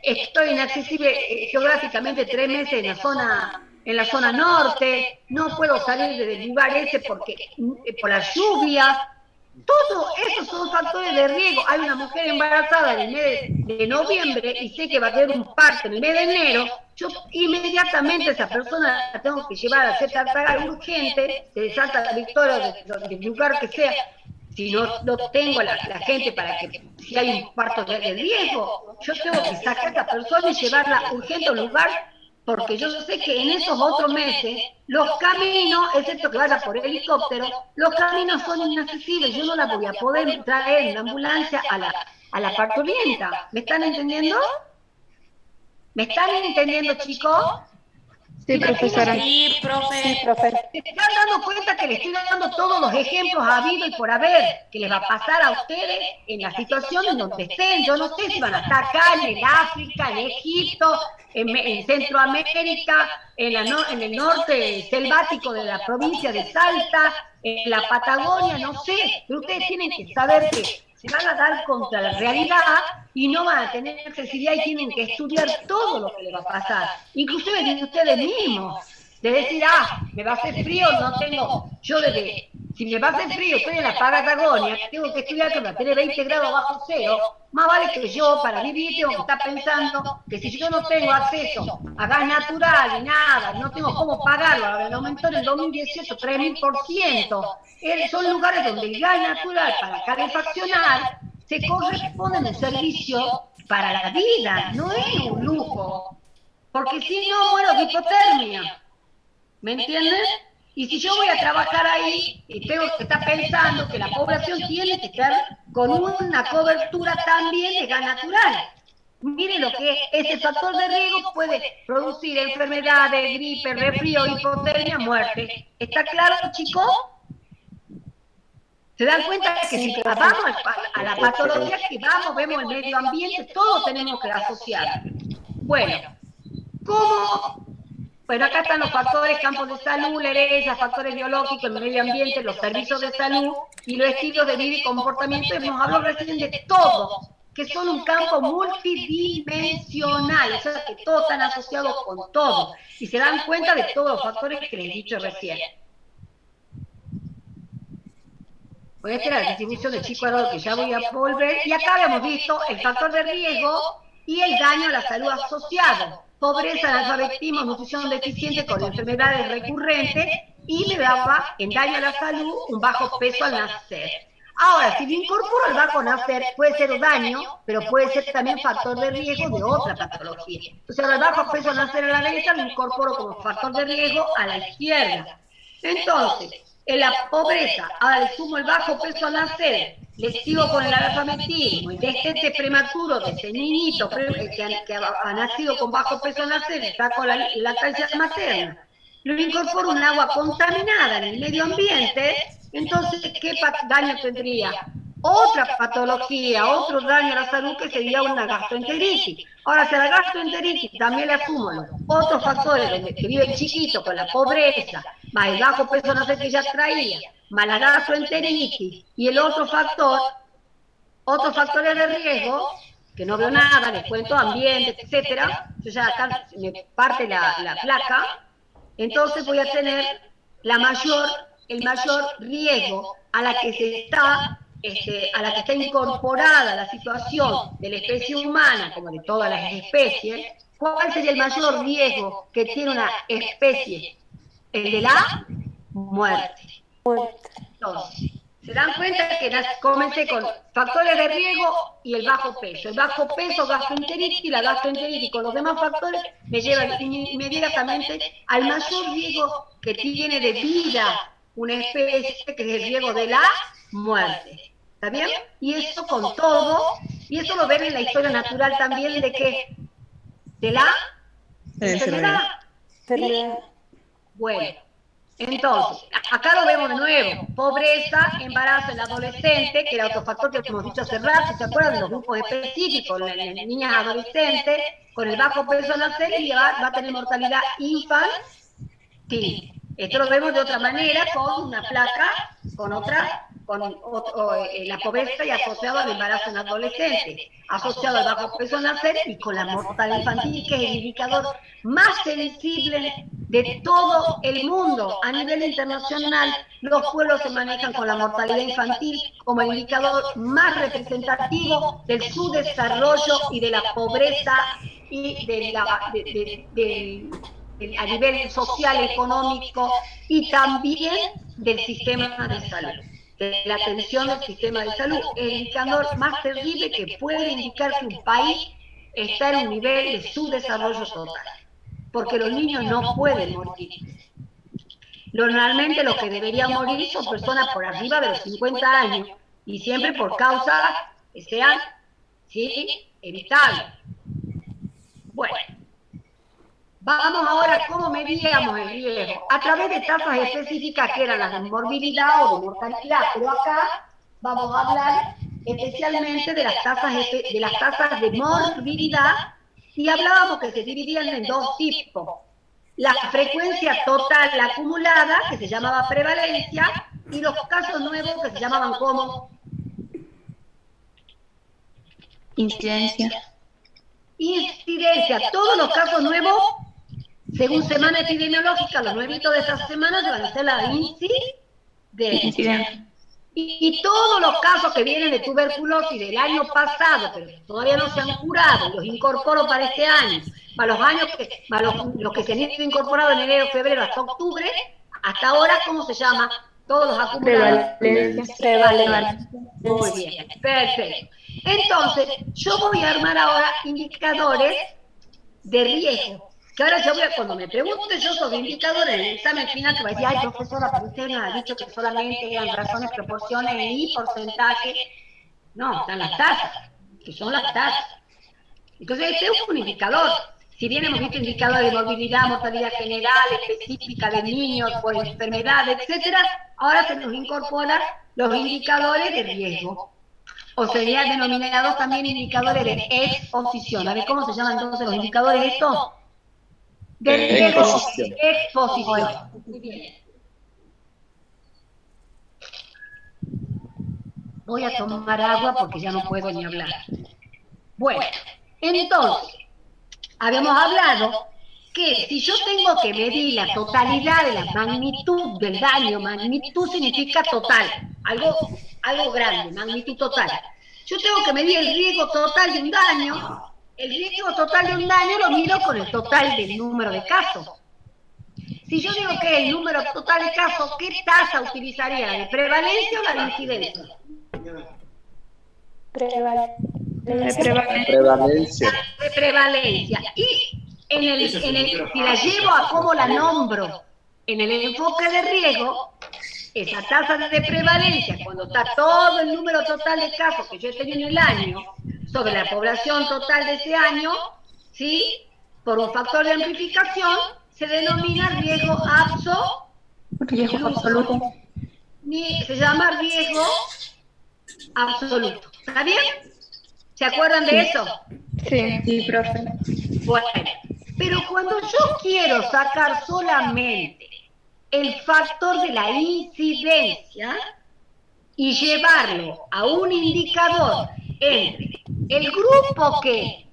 estoy inaccesible geográficamente 3 meses en la zona norte, no puedo salir del lugar ese por la lluvia. Todos esos son factores de riesgo. Hay una mujer embarazada en el mes de noviembre y sé que va a tener un parto en el mes de enero. Yo inmediatamente a esa persona la tengo que llevar a hacer tartagal urgente de Santa Victoria, del lugar que sea. Si no tengo la gente para que, si hay un parto de riesgo, yo tengo que sacar a esta persona y llevarla urgente a un lugar, porque yo sé que en esos otros meses los caminos, excepto que vaya por helicóptero, los caminos son inaccesibles. Yo no la voy a poder traer en la ambulancia a la parturienta. ¿Me están entendiendo? ¿Me están entendiendo, chicos? Sí, profesora. Sí, profe. Sí, profe. ¿Se están dando cuenta que les estoy dando todos los ejemplos habidos y por haber que les va a pasar a ustedes en la situación en donde estén? Yo no sé si van a estar acá, en el África, en Egipto, en Centroamérica, en el norte selvático de la provincia de Salta, en la Patagonia, no sé, pero ustedes tienen que saber que se van a dar contra la realidad y no van a tener accesibilidad y tienen que estudiar todo lo que les va a pasar, inclusive de ustedes mismos, de decir, me va a hacer frío, no tengo, si me va a hacer frío, estoy en la Patagonia, tengo que estudiar que va a tener 20 grados bajo cero, más vale que yo para vivir tengo que estar pensando que si yo no tengo acceso a gas natural y nada, no tengo cómo pagarlo, me aumentó en el 2018 3000%, son lugares donde el gas natural para calefaccionar se corresponde en el servicio para la vida, no es un lujo, porque si no muero de hipotermia, ¿me entiendes? Y si yo voy a trabajar ahí y tengo que estar pensando que la población tiene que estar con una cobertura también de gas natural. Miren lo que ese factor de riesgo puede producir enfermedades, gripe, resfrío, hipotermia, muerte. ¿Está claro, chicos? ¿Se dan cuenta que si vamos a la patología que vemos el medio ambiente, todos tenemos que asociar? Bueno, ¿cómo? Bueno, acá están los factores, campos de salud, la herencia, factores biológicos, el medio ambiente, los servicios de salud y los estilos de vida y comportamiento. Hemos hablado recién de todo, que son un campo multidimensional, o sea, que todos están asociados con todo. Y se dan cuenta de todos los factores que les he dicho recién. Bueno, esta era la distribución de Chico Arado, que ya voy a volver. Y acá habíamos visto el factor de riesgo y el daño a la salud asociado. Pobreza, analfabetismo, nutrición deficiente con enfermedades recurrentes y le daba en daño a la salud un bajo peso al nacer. Ahora, si le incorporo el bajo nacer, puede ser daño, pero puede ser también factor de riesgo de otra patología. Entonces, el bajo peso al nacer a la derecha lo incorporo como factor de riesgo a la izquierda. Entonces, en la pobreza, ahora le sumo el bajo peso al nacer, le sigo con el analfabetismo, el destete prematuro de ese niñito que ha nacido con bajo peso al nacer, está con la lactancia materna, lo incorporo un agua contaminada en el medio ambiente, entonces, ¿qué daño tendría? Otra patología, otro daño a la salud que sería una gastroenteritis. Ahora, si a la gastroenteritis también le asumo los otros factores donde que vive el chiquito con la pobreza, más el bajo peso no sé que ya traía, más la gastroenteritis y el otro factor, otros factores de riesgo, que no veo nada, les cuento ambiente, etcétera, yo ya acá me parte la placa, entonces voy a tener el mayor riesgo a la que está incorporada la situación de la especie humana, como de todas las especies. ¿Cuál sería el mayor riesgo que tiene una especie? El de la muerte. Entonces, se dan cuenta que comencé con factores de riesgo y el bajo peso. El bajo peso, gastroenteritis, la gastroenteritis con los demás factores me llevan inmediatamente al mayor riesgo que tiene de vida una especie, que es el riesgo de la muerte. ¿Está bien? Y eso con todo, y eso lo ven en la historia natural también de la enfermedad. ¿Sí? Bueno. Entonces, acá lo vemos de nuevo, pobreza, embarazo en adolescente, que era otro factor que hemos dicho hace rato, ¿se acuerdan de los grupos específicos? Las niñas adolescentes, con el bajo peso al nacer, y va a tener mortalidad infantil. Esto lo vemos de otra manera, con una placa, la pobreza y asociado al embarazo en adolescente, asociado al bajo peso al nacer y con la mortalidad infantil, que es el indicador más sensible de todo el mundo. A nivel internacional, los pueblos se manejan con la mortalidad infantil como el indicador más representativo del subdesarrollo y de la pobreza y a nivel social, económico y también del sistema de salud, de la atención del sistema de salud. El indicador más terrible que puede indicar que un país está en un nivel de subdesarrollo total, porque los niños no pueden morir. Normalmente los que deberían morir son personas por arriba de los 50 años, y siempre por causas que sean, ¿sí?, evitables. Bueno, vamos ahora a cómo medíamos el riesgo. A través de tasas específicas que eran las de morbilidad o de mortalidad, pero acá vamos a hablar especialmente de las tasas de morbilidad, y hablábamos que se dividían en dos tipos. La frecuencia total acumulada, que se llamaba prevalencia, y los casos nuevos, que se llamaban como Incidencia. Incidencia. Todos los casos nuevos, según semana epidemiológica, los nuevitos de esta semana van a ser la incidencia. Y todos los casos que vienen de tuberculosis del año pasado, pero todavía no se han curado, los incorporo para este año, para los que se han ido incorporados en enero, febrero, hasta octubre, hasta ahora, ¿cómo se llama? Todos los acumulados. Prevalencia. Muy bien, perfecto. Entonces, yo voy a armar ahora indicadores de riesgo. Que ahora cuando me pregunte yo sobre indicadores en el examen final, te voy a decir, ay, profesora, pero usted nos ha dicho que solamente eran razones, proporciones y porcentaje. No, están las tasas, que son las tasas. Entonces, este es un indicador. Si bien hemos visto indicadores de movilidad, mortalidad general, específica de niños por enfermedad, etcétera, ahora se nos incorporan los indicadores de riesgo. O serían denominados también indicadores de exposición. A ver, ¿cómo se llaman entonces los indicadores estos? De riesgo, exposición. Muy bien. Voy a tomar agua porque ya no puedo ni hablar. Bueno, entonces, habíamos hablado que si yo tengo que medir la totalidad de la magnitud del daño, magnitud significa total, algo grande, magnitud total. Yo tengo que medir el riesgo total de un daño. El riesgo total de un daño lo mido con el total del número de casos. Si yo digo que el número total de casos, ¿qué tasa utilizaría? ¿La de prevalencia o la de incidencia? Prevalencia. De prevalencia. Y si la llevo a cómo la nombro en el enfoque de riesgo, esa tasa de prevalencia, cuando está todo el número total de casos que yo he tenido en el año, sobre la población total de ese año, ¿sí?, por un factor de amplificación, se denomina riesgo absoluto. Se llama riesgo absoluto. ¿Está bien? ¿Se acuerdan de eso? Sí, profe. Bueno, pero cuando yo quiero sacar solamente el factor de la incidencia y llevarlo a un indicador entre el grupo que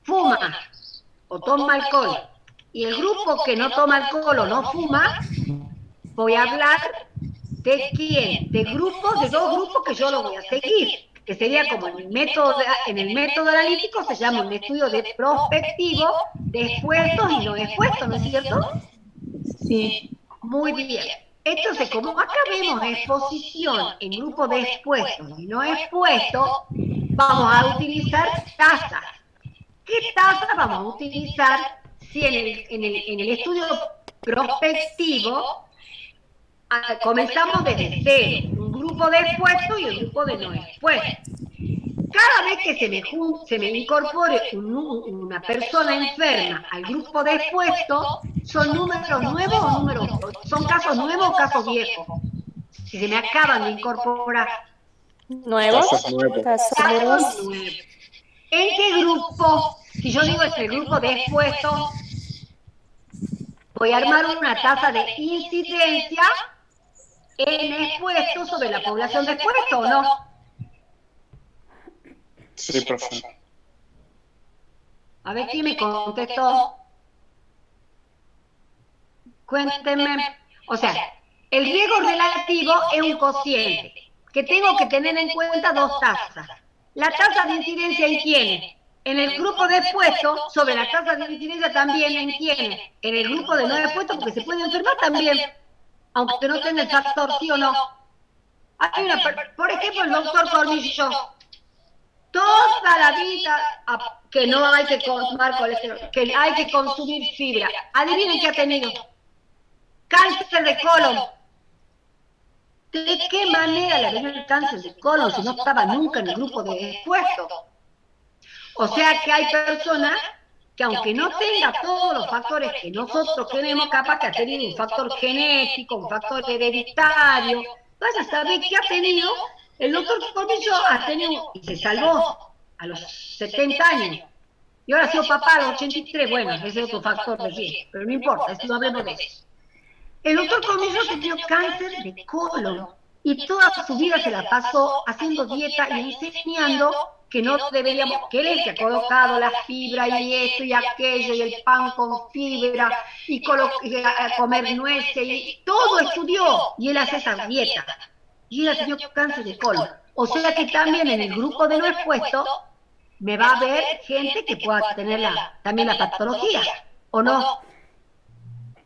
fuma o toma alcohol, y el grupo que no toma alcohol o no fuma, voy a hablar de quién, de grupos, de dos grupos que yo lo voy a seguir, que sería como en el método analítico se llama un estudio de prospectivo de expuestos y no expuestos, ¿no es cierto? Sí. Muy bien. Entonces, como acá vemos exposición en grupo de expuestos y no expuestos, vamos a utilizar tasas. ¿Qué tasas vamos a utilizar si en el estudio prospectivo comenzamos desde cero? Un grupo de expuestos y un grupo de no expuestos. Cada vez que se me incorpore una persona enferma al grupo de expuestos, ¿son números nuevos o son casos nuevos o casos viejos? Si se me acaban de incorporar. ¿Nuevos? Casos nuevos. Casos nuevos. ¿En qué grupo? Si yo digo el grupo de expuestos, voy a armar una tasa de incidencia en expuestos sobre la población de expuestos, ¿o no? Sí, profe. A ver quién me contestó. Cuéntenme. O sea, el riesgo relativo es un cociente que tengo que tener en cuenta dos tasas. La tasa de incidencia en quiénes. En el grupo de expuestos, sobre la tasa de incidencia también en quiénes. En el grupo de no expuestos, porque se puede enfermar también, aunque no tenga el factor sí o no. Hay por ejemplo, el doctor Cornillo. Toda la vida que no hay que consumir colesterol, que hay que consumir fibra. Adivinen qué ha tenido. Cáncer de colon. ¿De qué manera le vino el cáncer de colon si no estaba nunca en el grupo de expuestos? O sea que hay personas que aunque no tenga todos los factores que nosotros tenemos, capaz que ha tenido un factor genético, un factor hereditario, vaya a saber qué ha tenido. El doctor Cornillo ha tenido, y se salvó a los 70 años, y ahora ha sido papá a los 83, bueno, ese es otro factor de riesgo, pero no importa, no hablemos de eso. El doctor Cornillo tenía cáncer de colon, y toda su vida se la pasó haciendo dieta y enseñando que no deberíamos, que él es el que ha colocado la fibra y esto y aquello, y el pan con fibra, y comer nueces, y todo estudió, y él hace esa dieta. Y él ha tenido cáncer de colon. O sea que también en el grupo de no expuestos me va a haber gente que pueda tener también la patología, ¿o no?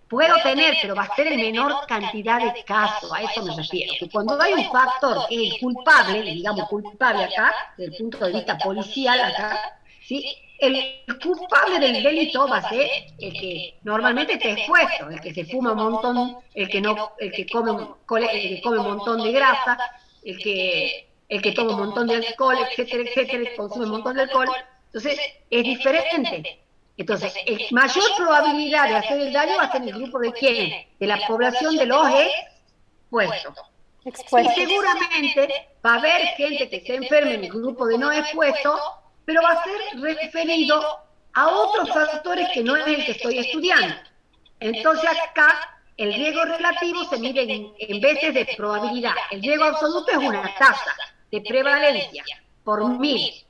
Puedo tener, pero va a ser en menor cantidad de casos, a eso me refiero. Que cuando hay un factor que es culpable, digamos culpable acá, desde el punto de vista policial acá, ¿sí? El culpable del delito va a ser el que normalmente está expuesto, el que se fuma un montón, el que come un montón de grasa, el que toma un montón de alcohol, etcétera, consume un montón de alcohol. Entonces, es diferente. Entonces, mayor probabilidad de hacer el daño va a ser en el grupo de quién, de la población de los expuestos. Y seguramente va a haber gente que se enferme en el grupo de no expuestos, pero va a ser referido a otros factores que no es el que estoy estudiando. Entonces acá el riesgo relativo se mide en veces de probabilidad. El riesgo absoluto es una tasa de prevalencia por 1000.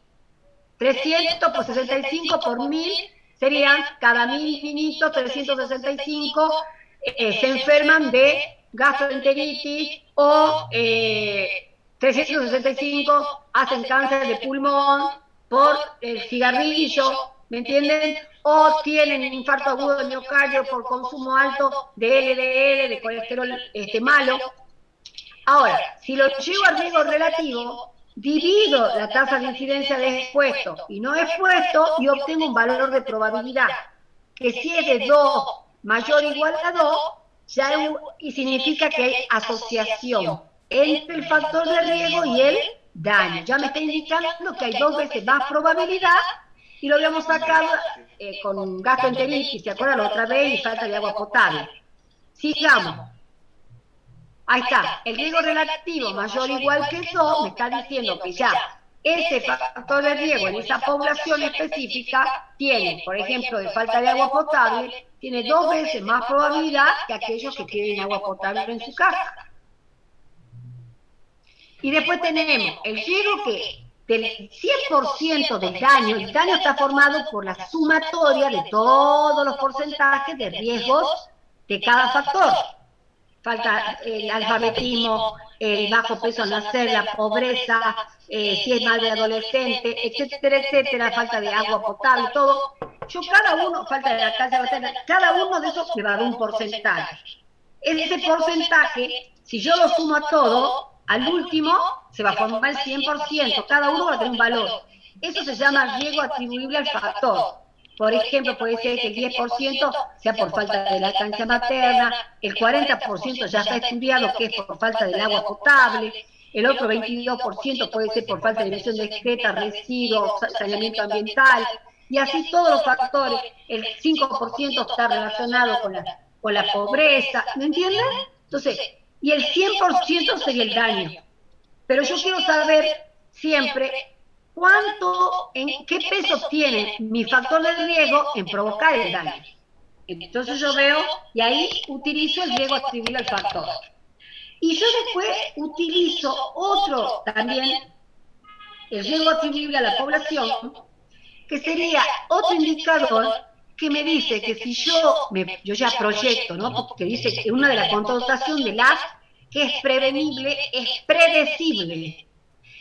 300 por 65 por 1000 serían cada 1000 niñitos, 365 se enferman de gastroenteritis o 365 hacen cáncer de pulmón por el cigarrillo, ¿me entienden? O tienen un infarto agudo de miocardio por consumo alto de LDL, de colesterol malo. Ahora, si lo llevo al riesgo relativo, divido la tasa de incidencia de expuesto y no expuesto y obtengo un valor de probabilidad, que si es de 2 mayor o igual a 2, y significa que hay asociación entre el factor de riesgo y el daño. Ya me está indicando que hay 2 veces más probabilidad, y lo habíamos sacado con gastroenteritis, ¿se acuerdan la otra vez? Y falta de agua potable. Sigamos. Ahí está, el riesgo relativo mayor o igual que 2 me está diciendo que ya ese factor de riesgo en esa población específica tiene, por ejemplo, de falta de agua potable, tiene 2 veces más probabilidad que aquellos que tienen agua potable en su casa. Y después tenemos el riesgo que del 100% del daño, el daño está formado por la sumatoria de todos los porcentajes de riesgos de cada factor. Falta el alfabetismo, el bajo peso al nacer, la pobreza, si es madre adolescente, etcétera, etcétera, falta de agua potable, todo. Yo cada uno, falta de la casa materna, cada uno de esos me va a dar un porcentaje. Ese porcentaje, si yo lo sumo a todo, al último se va a formar el 100%, cada uno va a tener un valor. Eso se llama riesgo atribuible al factor. Por ejemplo, puede ser que el 10% sea por falta de lactancia materna, el 40% ya está estudiado que es por falta del agua potable, el otro 22% puede ser por falta de emisión discreta, residuos, saneamiento ambiental, y así todos los factores. El 5% está relacionado con la pobreza, ¿me entienden? Entonces, y el 100% sería el daño. Pero yo quiero saber siempre qué peso tiene mi factor de riesgo en provocar el daño. Entonces yo veo, y ahí utilizo el riesgo atribuible al factor. Y yo después utilizo otro también, el riesgo atribuible a la población, que sería otro indicador que me dice que si yo ya proyecto, ¿no? Porque dice que una de las connotaciones de las que es prevenible, es predecible.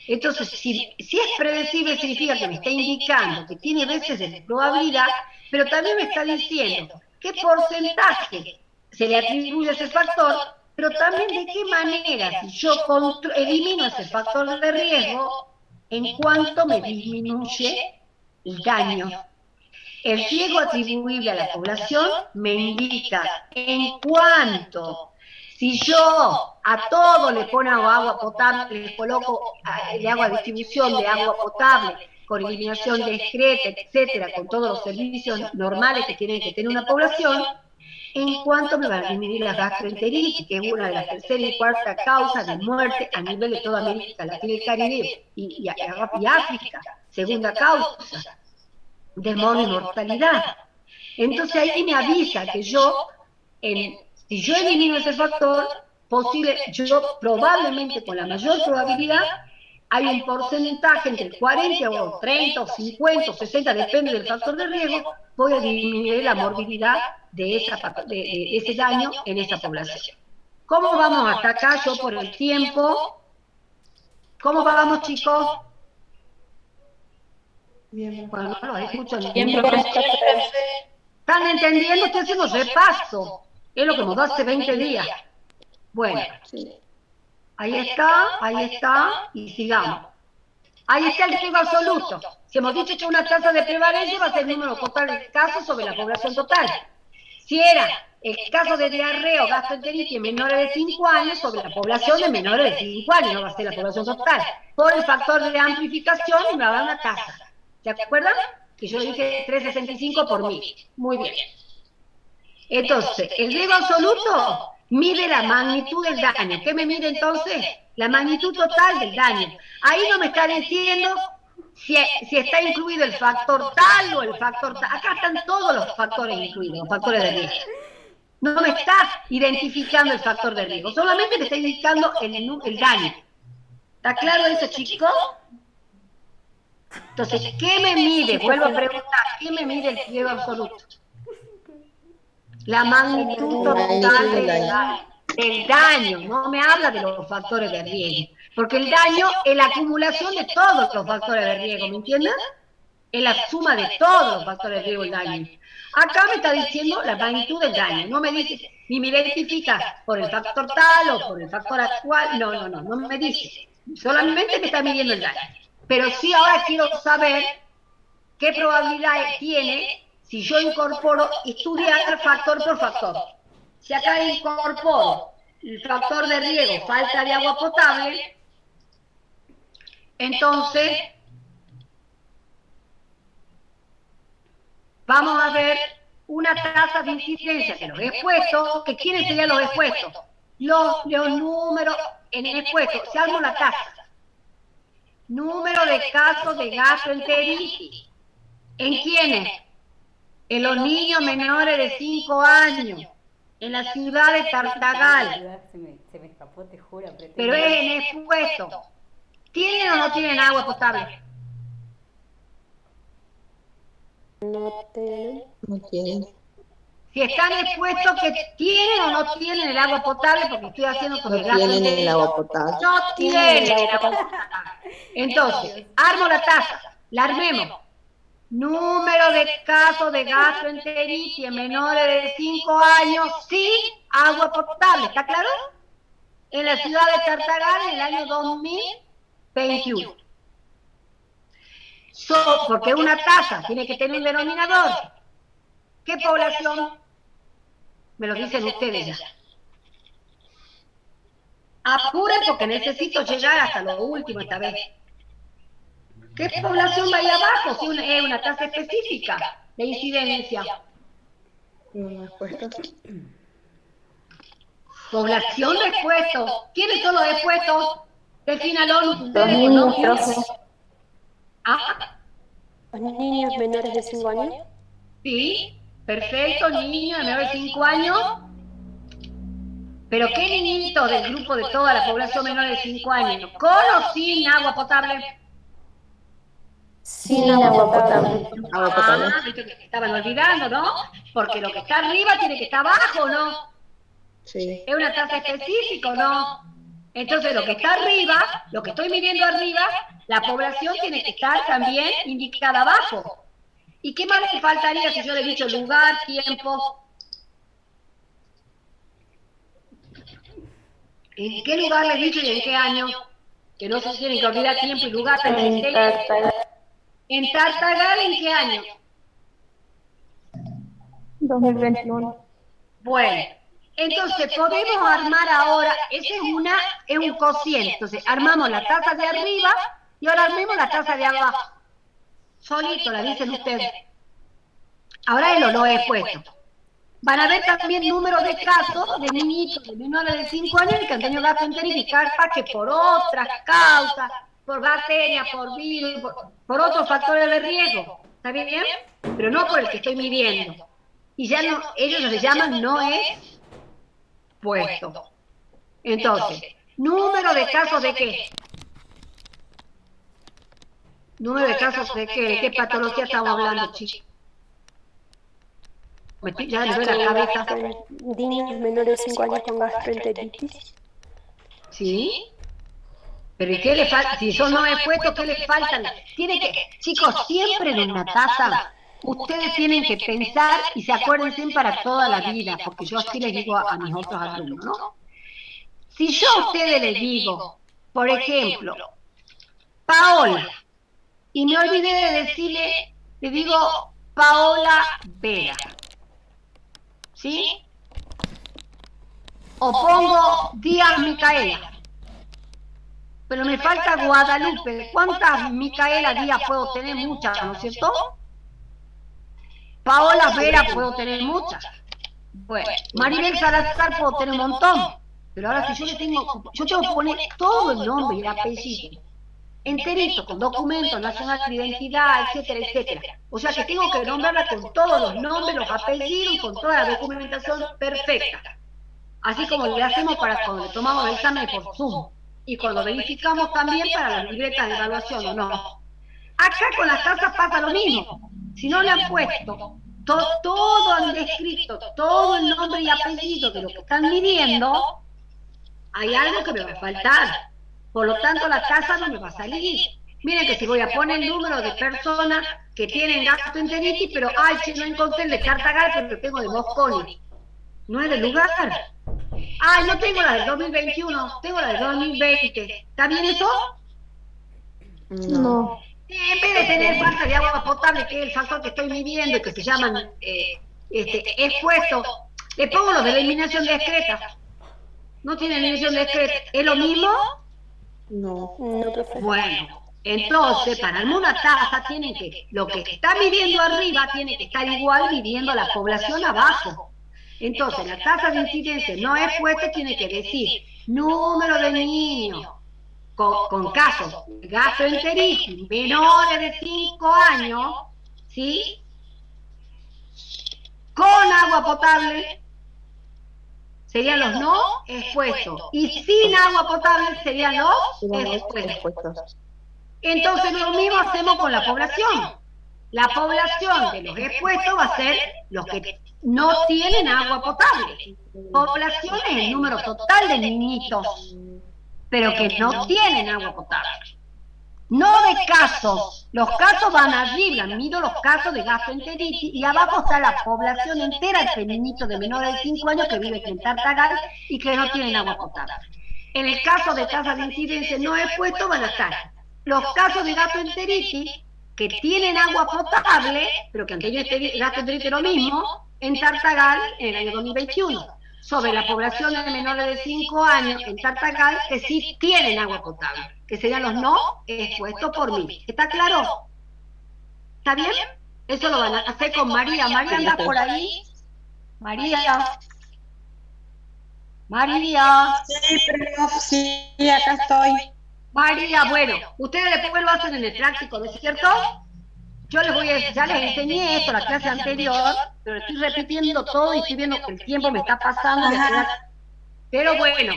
Entonces, si es predecible, significa que me está indicando que tiene veces de probabilidad, pero también me está diciendo qué porcentaje se le atribuye a ese factor, pero también de qué manera, si yo elimino ese factor de riesgo, en cuánto me disminuye el daño. El riesgo atribuible a la población me indica en cuánto. Si yo a todo le pongo agua potable, le coloco de agua de distribución, de agua potable, con eliminación discreta, etcétera, con todos los servicios normales que tiene que tener una población, en cuanto me va a disminuir la gastroenteritis, que es una de las tercera y cuarta causas de muerte a nivel de toda América Latina y Caribe y África, segunda causa de mortalidad. Entonces ahí me avisa que si yo elimino ese factor, yo probablemente con la mayor probabilidad hay un porcentaje entre el 40 o 30 o 50 o 60, depende del factor de riesgo, voy a disminuir la morbilidad de ese daño en esa población. ¿Cómo vamos hasta acá? Yo por el tiempo. ¿Cómo vamos, chicos? Bien. Bueno, no lo escucho. Bien, profesor. ¿Están entendiendo? Estoy haciendo repaso. Es lo que nos da hace 20 días. Bueno, ahí está, y sigamos. Ahí está el riesgo absoluto. Si hemos dicho que una tasa de prevalencia va a ser el número total de casos sobre la población total. Si era el caso de diarrea o gastroenteritis en menores de 5 años sobre la población de menores de 5 años, no va a ser la población total. Por el factor de amplificación me va a dar una tasa. ¿Se acuerdan? Que yo dije 365 por 1000. Muy bien. Entonces, el riesgo absoluto mide la magnitud del daño. ¿Qué me mide entonces? La magnitud total del daño. Ahí no me está diciendo si está incluido el factor tal o el factor tal. Acá están todos los factores incluidos, los factores de riesgo. No me está identificando el factor de riesgo, solamente me está indicando el daño. ¿Está claro eso, chicos? Entonces, ¿qué me mide? Vuelvo a preguntar, ¿qué me mide el riesgo absoluto? La magnitud total del daño, no me habla de los factores de riesgo, porque el daño es la acumulación de todos los factores de riesgo, ¿me entienden? Es la suma de todos los factores de riesgo el daño. Acá me está diciendo la magnitud del daño, no me dice, ni me identifica por el factor tal o por el factor actual, no me dice, solamente me está midiendo el daño. Pero sí ahora quiero saber qué probabilidad tiene si yo incorporo, estudiar factor por factor. Si acá incorporo el factor de riesgo, falta de agua potable, entonces vamos a ver una tasa de incidencia que los expuestos, que ¿quiénes serían los expuestos? Los números en el expuesto, se arma la tasa. Número de casos de gastroenteritis. ¿En quiénes? En los niños menores de 5 años, en la ciudad de Tartagal. Se me escapó, te juro. Pero es en expuesto. ¿Tienen o no tienen agua potable? No tienen. No tienen. Si están expuestos, que tienen o no tienen el agua potable, porque estoy haciendo sobre No el gasto tienen el entero. agua potable. No tienen el agua el agua potable. Entonces, armo la taza, la armemos. Número de casos de gastroenteritis en menores de 5 años sin agua potable, ¿está claro? En la ciudad de Tartagal en el año 2021. Porque una tasa tiene que tener un denominador. ¿Qué población? Me lo dicen ustedes ya. Apuren porque necesito llegar hasta lo último esta vez. ¿Qué población va ahí abajo? Si es una tasa específica de incidencia. Población de expuestos. ¿Quiénes son los expuestos? Defina la ONU. Los niños, profe. Ah, Los niños menores de 5 años. sí, perfecto, niños de menores de 5 años. Pero ¿qué niñitos del grupo de toda la población menor de 5 años? ¿Con o sin agua potable? Sin agua potable. Agua potable. Ah, viste que se estaban olvidando, ¿no? Porque lo que está arriba tiene que estar abajo, ¿no? Sí. Es una tasa específica, ¿no? Entonces, lo que está arriba, lo que estoy midiendo arriba, la población tiene que estar también indicada abajo. ¿Y qué más le faltaría si yo le he dicho lugar, tiempo? ¿En qué lugar le he dicho y en qué año? Que no se tienen que olvidar tiempo y lugar. ¿En Tartagal en qué año? 2021. Bueno, entonces podemos armar ahora, ese es un cociente. Entonces armamos la taza de arriba y ahora armemos la taza de abajo. Solito, la dicen ustedes. Ahora él lo he puesto. Van a ver también números de casos de niñitos de menores de 5 años que han tenido gastroenteritis, que por otras causas, por bacterias, por virus, por otros factores de riesgo. ¿Está bien? Pero no por el que estoy midiendo. Y ya no, ellos lo llaman no es puesto. Entonces, número de casos de qué? Número de casos de qué, ¿de qué patología estamos hablando, chicos? Ya me duele la cabeza. Niños menores de 5 años con gastroenteritis. ¿Sí? Pero ¿y qué le falta? Si son no expuestos, ¿qué les faltan? Tiene que, chicos, siempre en una taza, ustedes tienen que pensar y se acuérdense para toda la vida, porque yo así les digo a mis otros alumnos, ¿no? Si yo a ustedes les digo, por ejemplo, Paola, y me olvidé de decirle, le digo Paola Vera, ¿sí? O pongo Díaz Micaela, pero me falta Guadalupe. ¿Cuántas Micaela Díaz puedo tener? Muchas, ¿no es cierto? Paola Vera puedo tener muchas. Bueno, Maribel Salazar puedo tener un montón. Pero ahora si yo tengo que poner todo el nombre y el apellido, enterito, con documento nacional de identidad, etcétera, etcétera. O sea que tengo que nombrarla con todos los nombres, los apellidos, con toda la documentación perfecta. Así como le hacemos para cuando le tomamos el examen por Zoom. Y cuando verificamos también para las libretas de evaluación o no. Acá con las tasas pasa lo mismo. Si no le han puesto todo han descrito, todo el nombre y apellido de lo que están midiendo, hay algo que me va a faltar. Por lo tanto, la tasa no me va a salir. Miren que si voy a poner el número de personas que tienen gastroenteritis, pero ay, che, no encontré el de Tartagal, pero tengo de Mosconi. No es del lugar. Ay, no tengo la del 2021, tengo la del 2020. ¿Está bien eso? No. En vez de tener falta de agua potable, que es el factor que estoy midiendo y que se llaman expuestos, le pongo los de la eliminación discreta. ¿No tiene eliminación discreta? ¿Es lo mismo? No. No, profe. Bueno, entonces, para armar una tasa, tienen que, lo que está midiendo arriba tiene que estar igual midiendo la población abajo. Entonces, la tasa de incidencia no expuesta tiene que decir número de niños con casos de gastroenteritis menores de 5 años, ¿sí? Con agua potable, serían los no expuestos. Y sin agua potable serían los expuestos. Expuestos. Entonces lo mismo hacemos con la población. La población de los expuestos va a ser los que no tienen agua potable. Población es el número total de niñitos, pero que no tienen agua potable. No de casos. Los casos van arriba, mido los casos de gastroenteritis y abajo está la población entera de niñitos de menores de 5 años que viven en Tartagal y que no tienen agua potable. En el caso de tasas de incidencia no expuestos van a estar los casos de gastroenteritis que tienen agua potable, pero que han tenido gastroenteritis lo mismo, en Tartagal en el año 2021. Sobre la población de menores de 5 años en Tartagal que sí tienen agua potable, que serían los no expuestos por mí. ¿Está claro? ¿Está bien? Eso lo van a hacer con María. María, anda por ahí. María. María. Sí, profe, sí, acá estoy. María, bueno, ustedes después lo hacen en el práctico, ¿no es cierto? Yo ya les enseñé esto en la clase anterior, pero estoy repitiendo todo y estoy viendo que el tiempo me está pasando. Pero bueno,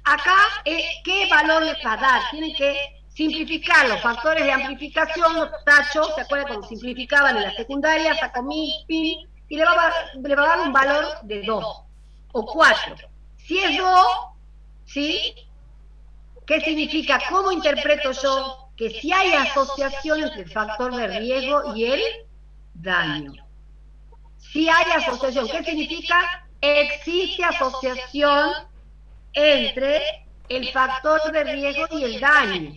acá, ¿qué valor les va a dar? Tienen que simplificar los factores de amplificación, los tachos, ¿se acuerdan cuando simplificaban en la secundaria? Sacó mi pin, y le va a dar un valor de 2 o 4. Si es 2, ¿sí? ¿Qué significa? ¿Cómo interpreto yo que si hay asociación entre el factor de riesgo y el daño? Si hay asociación, ¿qué significa? Existe asociación entre el factor de riesgo y el daño.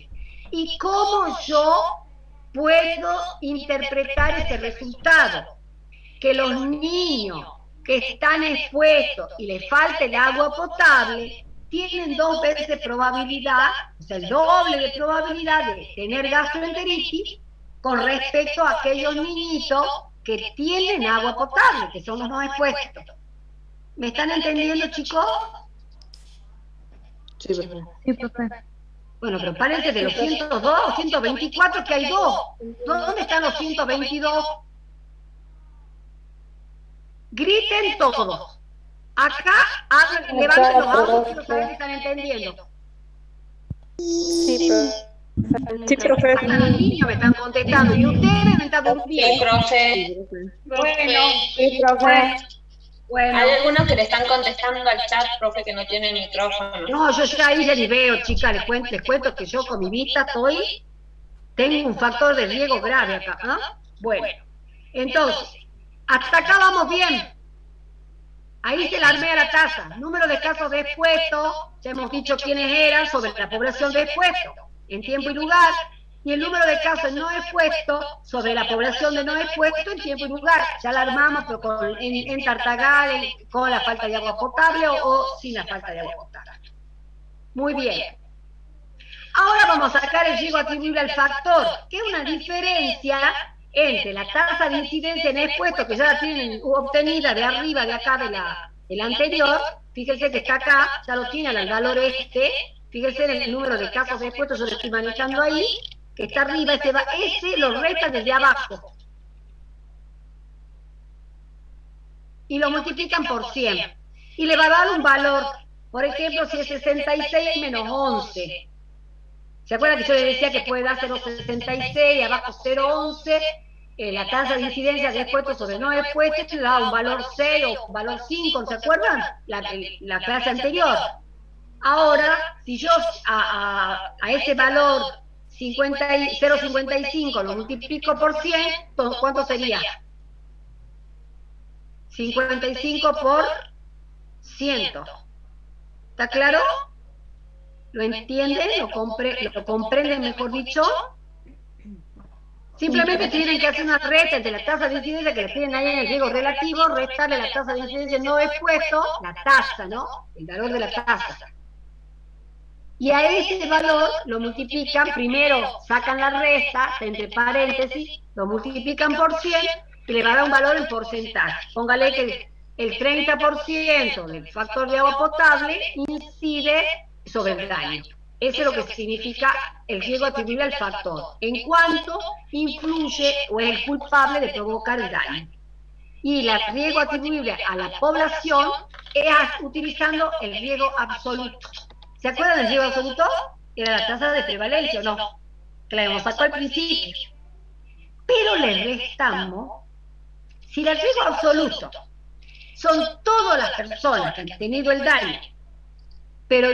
¿Y cómo yo puedo interpretar ese resultado? Que los niños que están expuestos y les falta el agua potable tienen 2 veces probabilidad, o sea, el doble de probabilidad de tener gastroenteritis con respecto a aquellos niñitos que tienen agua potable, que son los no expuestos. ¿Me están entendiendo, chicos? Sí, profe. Sí, profe. Bueno, pero párense de los 102 o 124, que hay 2. ¿Dónde están los 122? Griten todos. Acá, levanten los brazos y no saben que están entendiendo. Sí, profe. Sí, profe. Hasta los niños me están contestando y ustedes me están Sí, durmiendo. profe. Bueno, Sí, profe. bueno. Hay algunos que le están contestando al chat, profe, que no tienen micrófono. No, yo ya ahí ya ni veo, chicas, les cuento que yo con mi vista tengo un factor de riesgo grave acá. ¿Ah? Bueno, entonces, hasta acá vamos bien. Ahí se la armé a la tasa. Número de casos de expuestos, ya hemos dicho quiénes eran sobre la población de expuestos, en tiempo y lugar, y el número de casos no expuestos sobre la población de no expuestos en tiempo y lugar. Ya la armamos, pero en Tartagal, con la falta de agua potable o sin la falta de agua potable. Muy bien. Ahora vamos a sacar el riesgo atribuible al factor, que es una diferencia entre la tasa de incidencia en expuestos, que ya la tienen obtenida de arriba, de acá, de la anterior. Fíjense que está acá, ya lo tienen al valor fíjense en el número de casos de expuestos, yo lo estoy manejando ahí, que está arriba, ese lo resta desde abajo. Y lo multiplican por 100. Y le va a dar un valor, por ejemplo, si es 66 menos 11. ¿Se acuerdan que yo les decía que puede dar 0,66 y abajo 0,11? La tasa de incidencia de expuestos sobre no expuestos le da un valor 6 o un valor 5, ¿se acuerdan? La clase anterior. Ahora, si yo a ese valor 0,55 lo multiplico por 100, ¿cuánto sería? 55 por 100. ¿Está claro? ¿Lo entienden? ¿Lo comprenden, mejor dicho? Simplemente tienen que hacer una resta entre la tasa de incidencia que le tienen ahí en el riesgo relativo, restarle la tasa de incidencia no expuesto, la tasa, ¿no? El valor de la tasa. Y a ese valor lo multiplican, primero sacan la resta, entre paréntesis, lo multiplican por 100 y le va a dar un valor en porcentaje. Póngale que el 30% del factor de agua potable incide sobre el daño. Eso es lo que significa el riesgo atribuible al factor, en cuanto influye o es el culpable de provocar el daño. Y el riesgo atribuible a la población utilizando el riesgo absoluto. ¿Se acuerdan del riesgo absoluto? Era la tasa de prevalencia, ¿o no? Que la hemos sacado al principio. Pero le restamos, si el riesgo absoluto son todas las personas que han tenido el daño, pero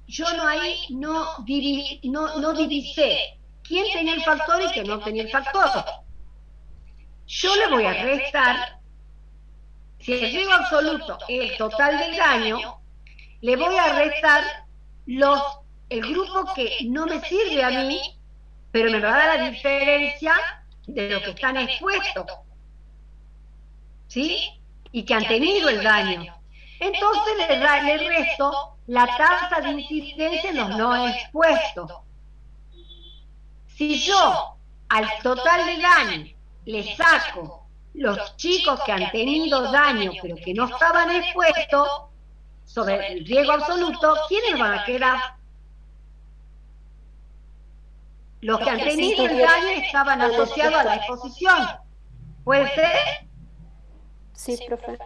yo ahí no divisé quién tenía el factor y quién no tenía el factor. Yo le voy a restar, si el riesgo absoluto es el total del daño, le voy a restar el grupo que no me sirve a mí, pero me va a dar la diferencia de los que están expuestos, ¿sí? Y que han tenido el daño. Entonces le resto la tasa de incidencia en los no expuestos. Si yo al total de daño le saco los chicos que han tenido daño pero que no estaban expuestos sobre el riesgo absoluto, ¿quiénes van a quedar? Los que han tenido el daño estaban asociados a la exposición. ¿Puede ser? Sí, profe.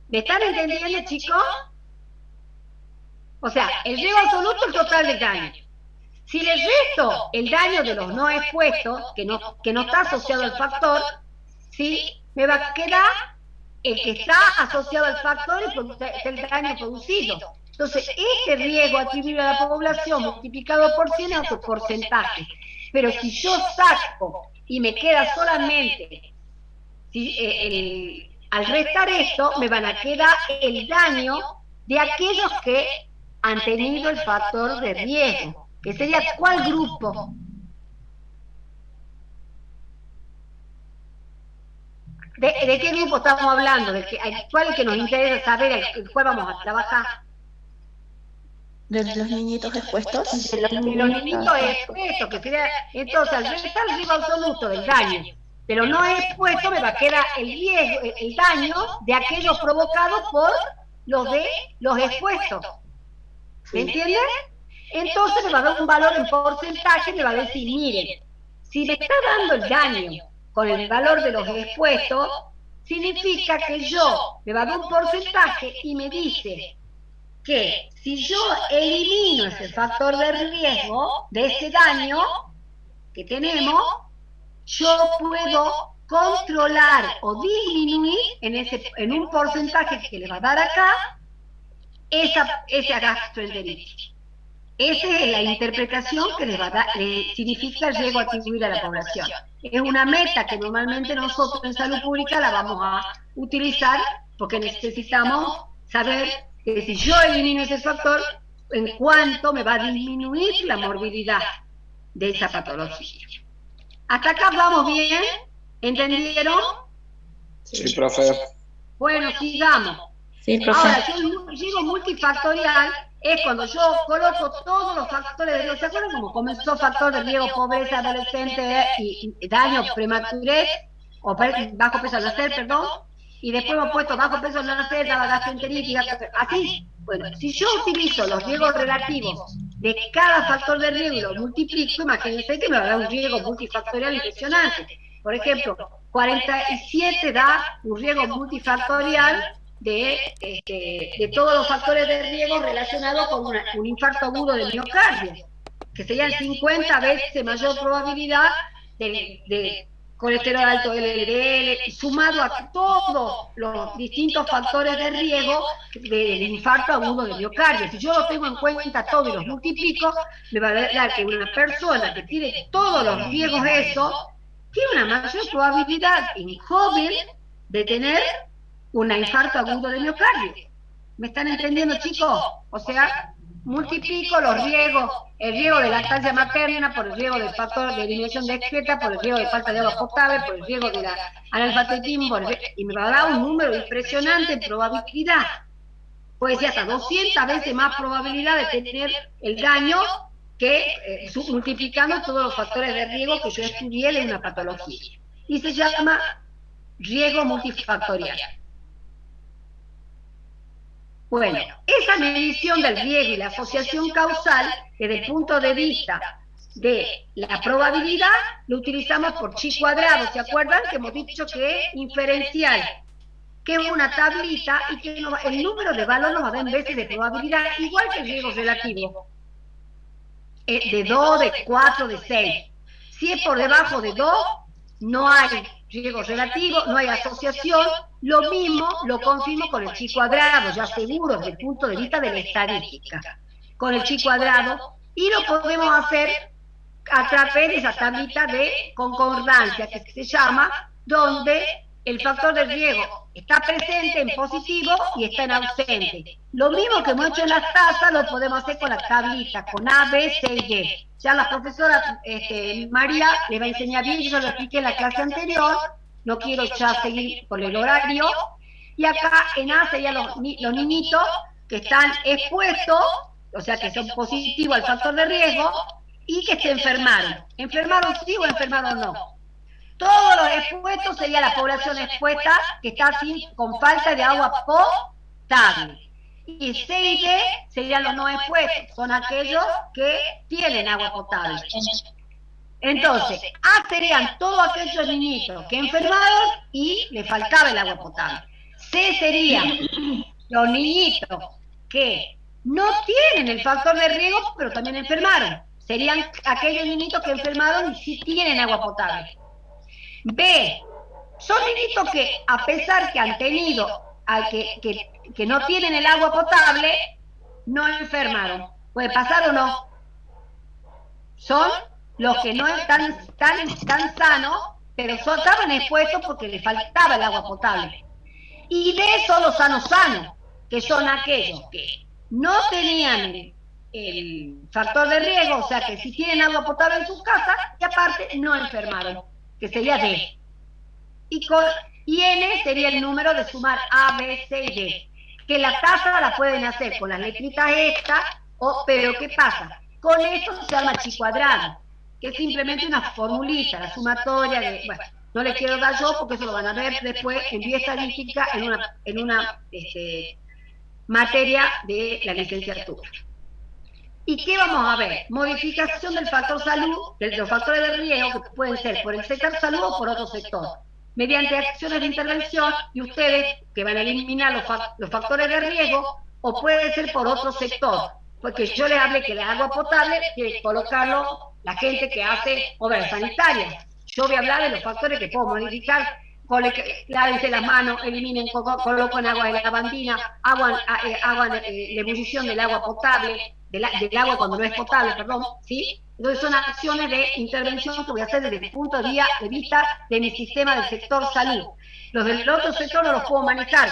¿Me están entendiendo, chicos? O sea, el riesgo absoluto es el total del daño. Si le resto el daño de los no expuestos, que no está asociado al factor, ¿sí? Me va a quedar el que está asociado al factor y es el daño producido. Entonces, este riesgo atribuido a la población multiplicado por 100 es otro porcentaje. Pero si yo saco y me queda solamente, al restar esto, me van a quedar el daño de aquellos que han tenido el factor de riesgo. ¿Que sería cuál grupo? ¿De qué grupo estamos hablando? ¿Cuál es el que nos interesa saber, el cual vamos a trabajar? ¿De los niñitos expuestos? De los niñitos expuestos, que sería, entonces, al restar el riesgo absoluto del daño, pero no expuesto, me va a quedar el daño de aquellos provocados por los expuestos. ¿Me entienden? Entonces me va a dar un valor en porcentaje, me va a decir, miren, si me está dando el daño con el valor de los expuestos, significa que me va a dar un porcentaje y me dice que si yo elimino ese factor de riesgo de ese daño que tenemos, yo puedo controlar o disminuir en un porcentaje que le va a dar acá esa gastroenteritis. Esa es la interpretación que les va a dar, significa el riesgo atribuido a la población. Es una meta que normalmente nosotros en salud pública la vamos a utilizar porque necesitamos saber que si yo elimino ese factor, en cuánto me va a disminuir la morbilidad de esa patología. ¿Hasta acá vamos bien? ¿Entendieron? Sí, profe. Bueno, sigamos. Sí, profe. Ahora, si el riesgo multifactorial es cuando yo coloco todos los factores de riesgo. ¿Se acuerdan cómo comenzó factor de riesgo, pobreza adolescente y daño, prematurez, o bajo peso al nacer, perdón? Y después hemos puesto bajo peso al nacer, daba gastroenteritis, así. Bueno, si yo utilizo los riesgos relativos de cada factor de riesgo y lo multiplico, imagínense que me va a dar un riesgo multifactorial impresionante. Por ejemplo, 47 da un riesgo multifactorial de todos los factores de riesgo relacionados con un infarto agudo del miocardio, que serían 50 veces mayor probabilidad de colesterol alto, LDL, sumado a todos los distintos factores de riesgo del infarto agudo del miocardio. Si yo los tengo en cuenta todos y los multiplico, me va a dar que una persona que tiene todos los riesgos tiene una mayor probabilidad en joven de tener un infarto agudo de miocardio. ¿Me están entendiendo, chicos? O sea, multiplico los riesgos, el riesgo de lactancia materna por el riesgo del factor de eliminación de excreta, por el riesgo de falta de agua potable, por el riesgo de la analfabetismo, y me va a dar un número impresionante en probabilidad. Puede ser hasta 200 veces más probabilidad de tener el daño que multiplicando todos los factores de riesgo que yo estudié de una patología. Y se llama riesgo multifactorial. Bueno, esa medición del riesgo y la asociación causal, desde el punto de vista de la probabilidad, lo utilizamos por chi cuadrado. ¿Se acuerdan que hemos dicho que es inferencial? que es una tablita y que el número de valor nos va a dar en veces de probabilidad, igual que el riesgo relativo. De 2, de 4, de 6. Si es por debajo de 2, no hay riesgo relativo, no hay asociación. Lo mismo lo confirmo con el chi cuadrado, ya seguro desde el punto de vista de la estadística. Con el chi cuadrado, y lo podemos hacer a través de esa tablita de concordancia que se llama, donde el factor de riesgo está presente en positivo y está en ausente. Lo mismo que hemos hecho en las tasas lo podemos hacer con la tablita, con A, B, C y Y. Ya la profesora María le va a enseñar bien, yo lo expliqué en la clase anterior, no quiero ya seguir por el horario. Y acá en A serían los niñitos que están expuestos, o sea que son positivos al factor de riesgo, y que se enfermaron. ¿Enfermaron sí o enfermaron no? Todos los expuestos sería la población expuesta que está con falta de agua potable. Y C y D serían los no expuestos, son aquellos que tienen agua potable. Entonces, A serían todos aquellos niñitos que enfermaron y le faltaba el agua potable. C serían los niñitos que no tienen el factor de riesgo, pero también enfermaron. Serían aquellos niñitos que enfermaron y sí tienen agua potable. B, son niñitos que, a pesar que han tenido, que no tienen el agua potable, no enfermaron. ¿Puede pasar o no? Son los que no están tan sanos, pero estaban expuestos porque les faltaba el agua potable. Y D son los sanos, que son aquellos que no tenían el factor de riesgo, o sea que si tienen agua potable en sus casas, y aparte no enfermaron, que sería D. Y N sería el número de sumar A, B, C y D. Que la tasa la pueden hacer con las letritas estas, pero ¿qué pasa? Con esto se llama chi cuadrado, que es simplemente una formulita, la sumatoria de, bueno, no les quiero dar yo porque eso lo van a ver después en bioestadística en una materia de la licenciatura. ¿Y qué vamos a ver? Modificación del factor salud, de los factores de riesgo, que pueden ser por el sector salud o por otro sector, mediante acciones de intervención, y ustedes que van a eliminar los factores de riesgo, o puede ser por otro sector, porque yo les hablé que el agua potable tiene que colocarlo la gente que hace obras sanitarias. Yo voy a hablar de los factores que puedo modificar. Lávense las manos, eliminen, coloquen agua de lavandina, agua de ebullición del agua potable, del agua cuando no es potable, perdón, ¿sí? Entonces son acciones de intervención que voy a hacer desde el punto de vista de mi sistema del sector salud. Los del otro sector no los puedo manejar.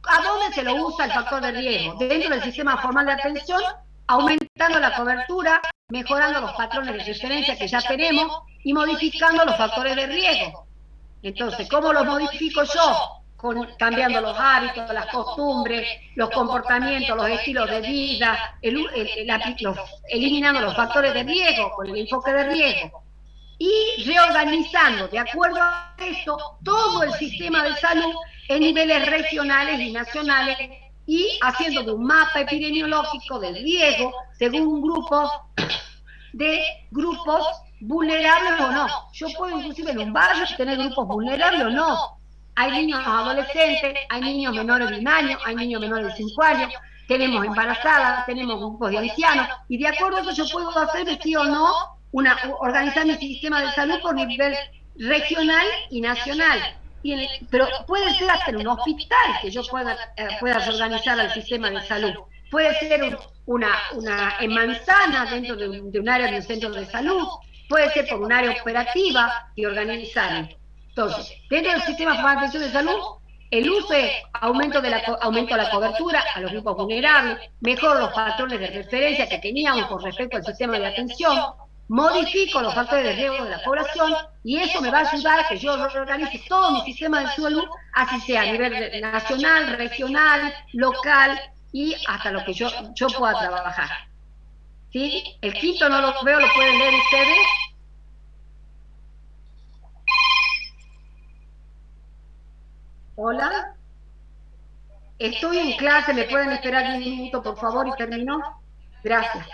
¿A dónde se lo usa el factor de riesgo? Dentro del sistema formal de atención, aumentando la cobertura, mejorando los patrones de referencia que ya tenemos y modificando los factores de riesgo. Entonces, ¿cómo los modifico yo? Cambiando los hábitos, las costumbres, los comportamientos, los estilos de vida, eliminando los factores de riesgo con el enfoque de riesgo y reorganizando de acuerdo a esto todo el sistema de salud en niveles regionales y nacionales y haciendo de un mapa epidemiológico del riesgo según grupos vulnerables o no. Yo puedo inclusive en un barrio tener grupos vulnerables o no. Hay niños adolescentes, hay niños menores de 1 año, hay niños menores de 5 años, tenemos embarazadas, tenemos grupos de ancianos, y de acuerdo a eso yo puedo hacer, sí o no, organizar mi sistema de salud por nivel regional y nacional. Pero puede ser hasta en un hospital que yo pueda reorganizar el sistema de salud. Puede ser en manzana dentro de un área de un centro de salud, puede ser por un área operativa y organizar. Entonces, dentro del sistema de atención de salud, el uso es aumento de la cobertura a los grupos vulnerables, mejoro los patrones de referencia que teníamos con respecto al sistema de atención, modifico los factores de riesgo de la población y eso me va a ayudar a que yo reorganice todo mi sistema de salud, así sea a nivel nacional, regional, local y hasta lo que yo pueda trabajar. ¿Sí? El quinto no lo veo, lo pueden leer ustedes. Hola. Estoy en clase, ¿me pueden esperar 10 minutos, por favor, y termino? Gracias.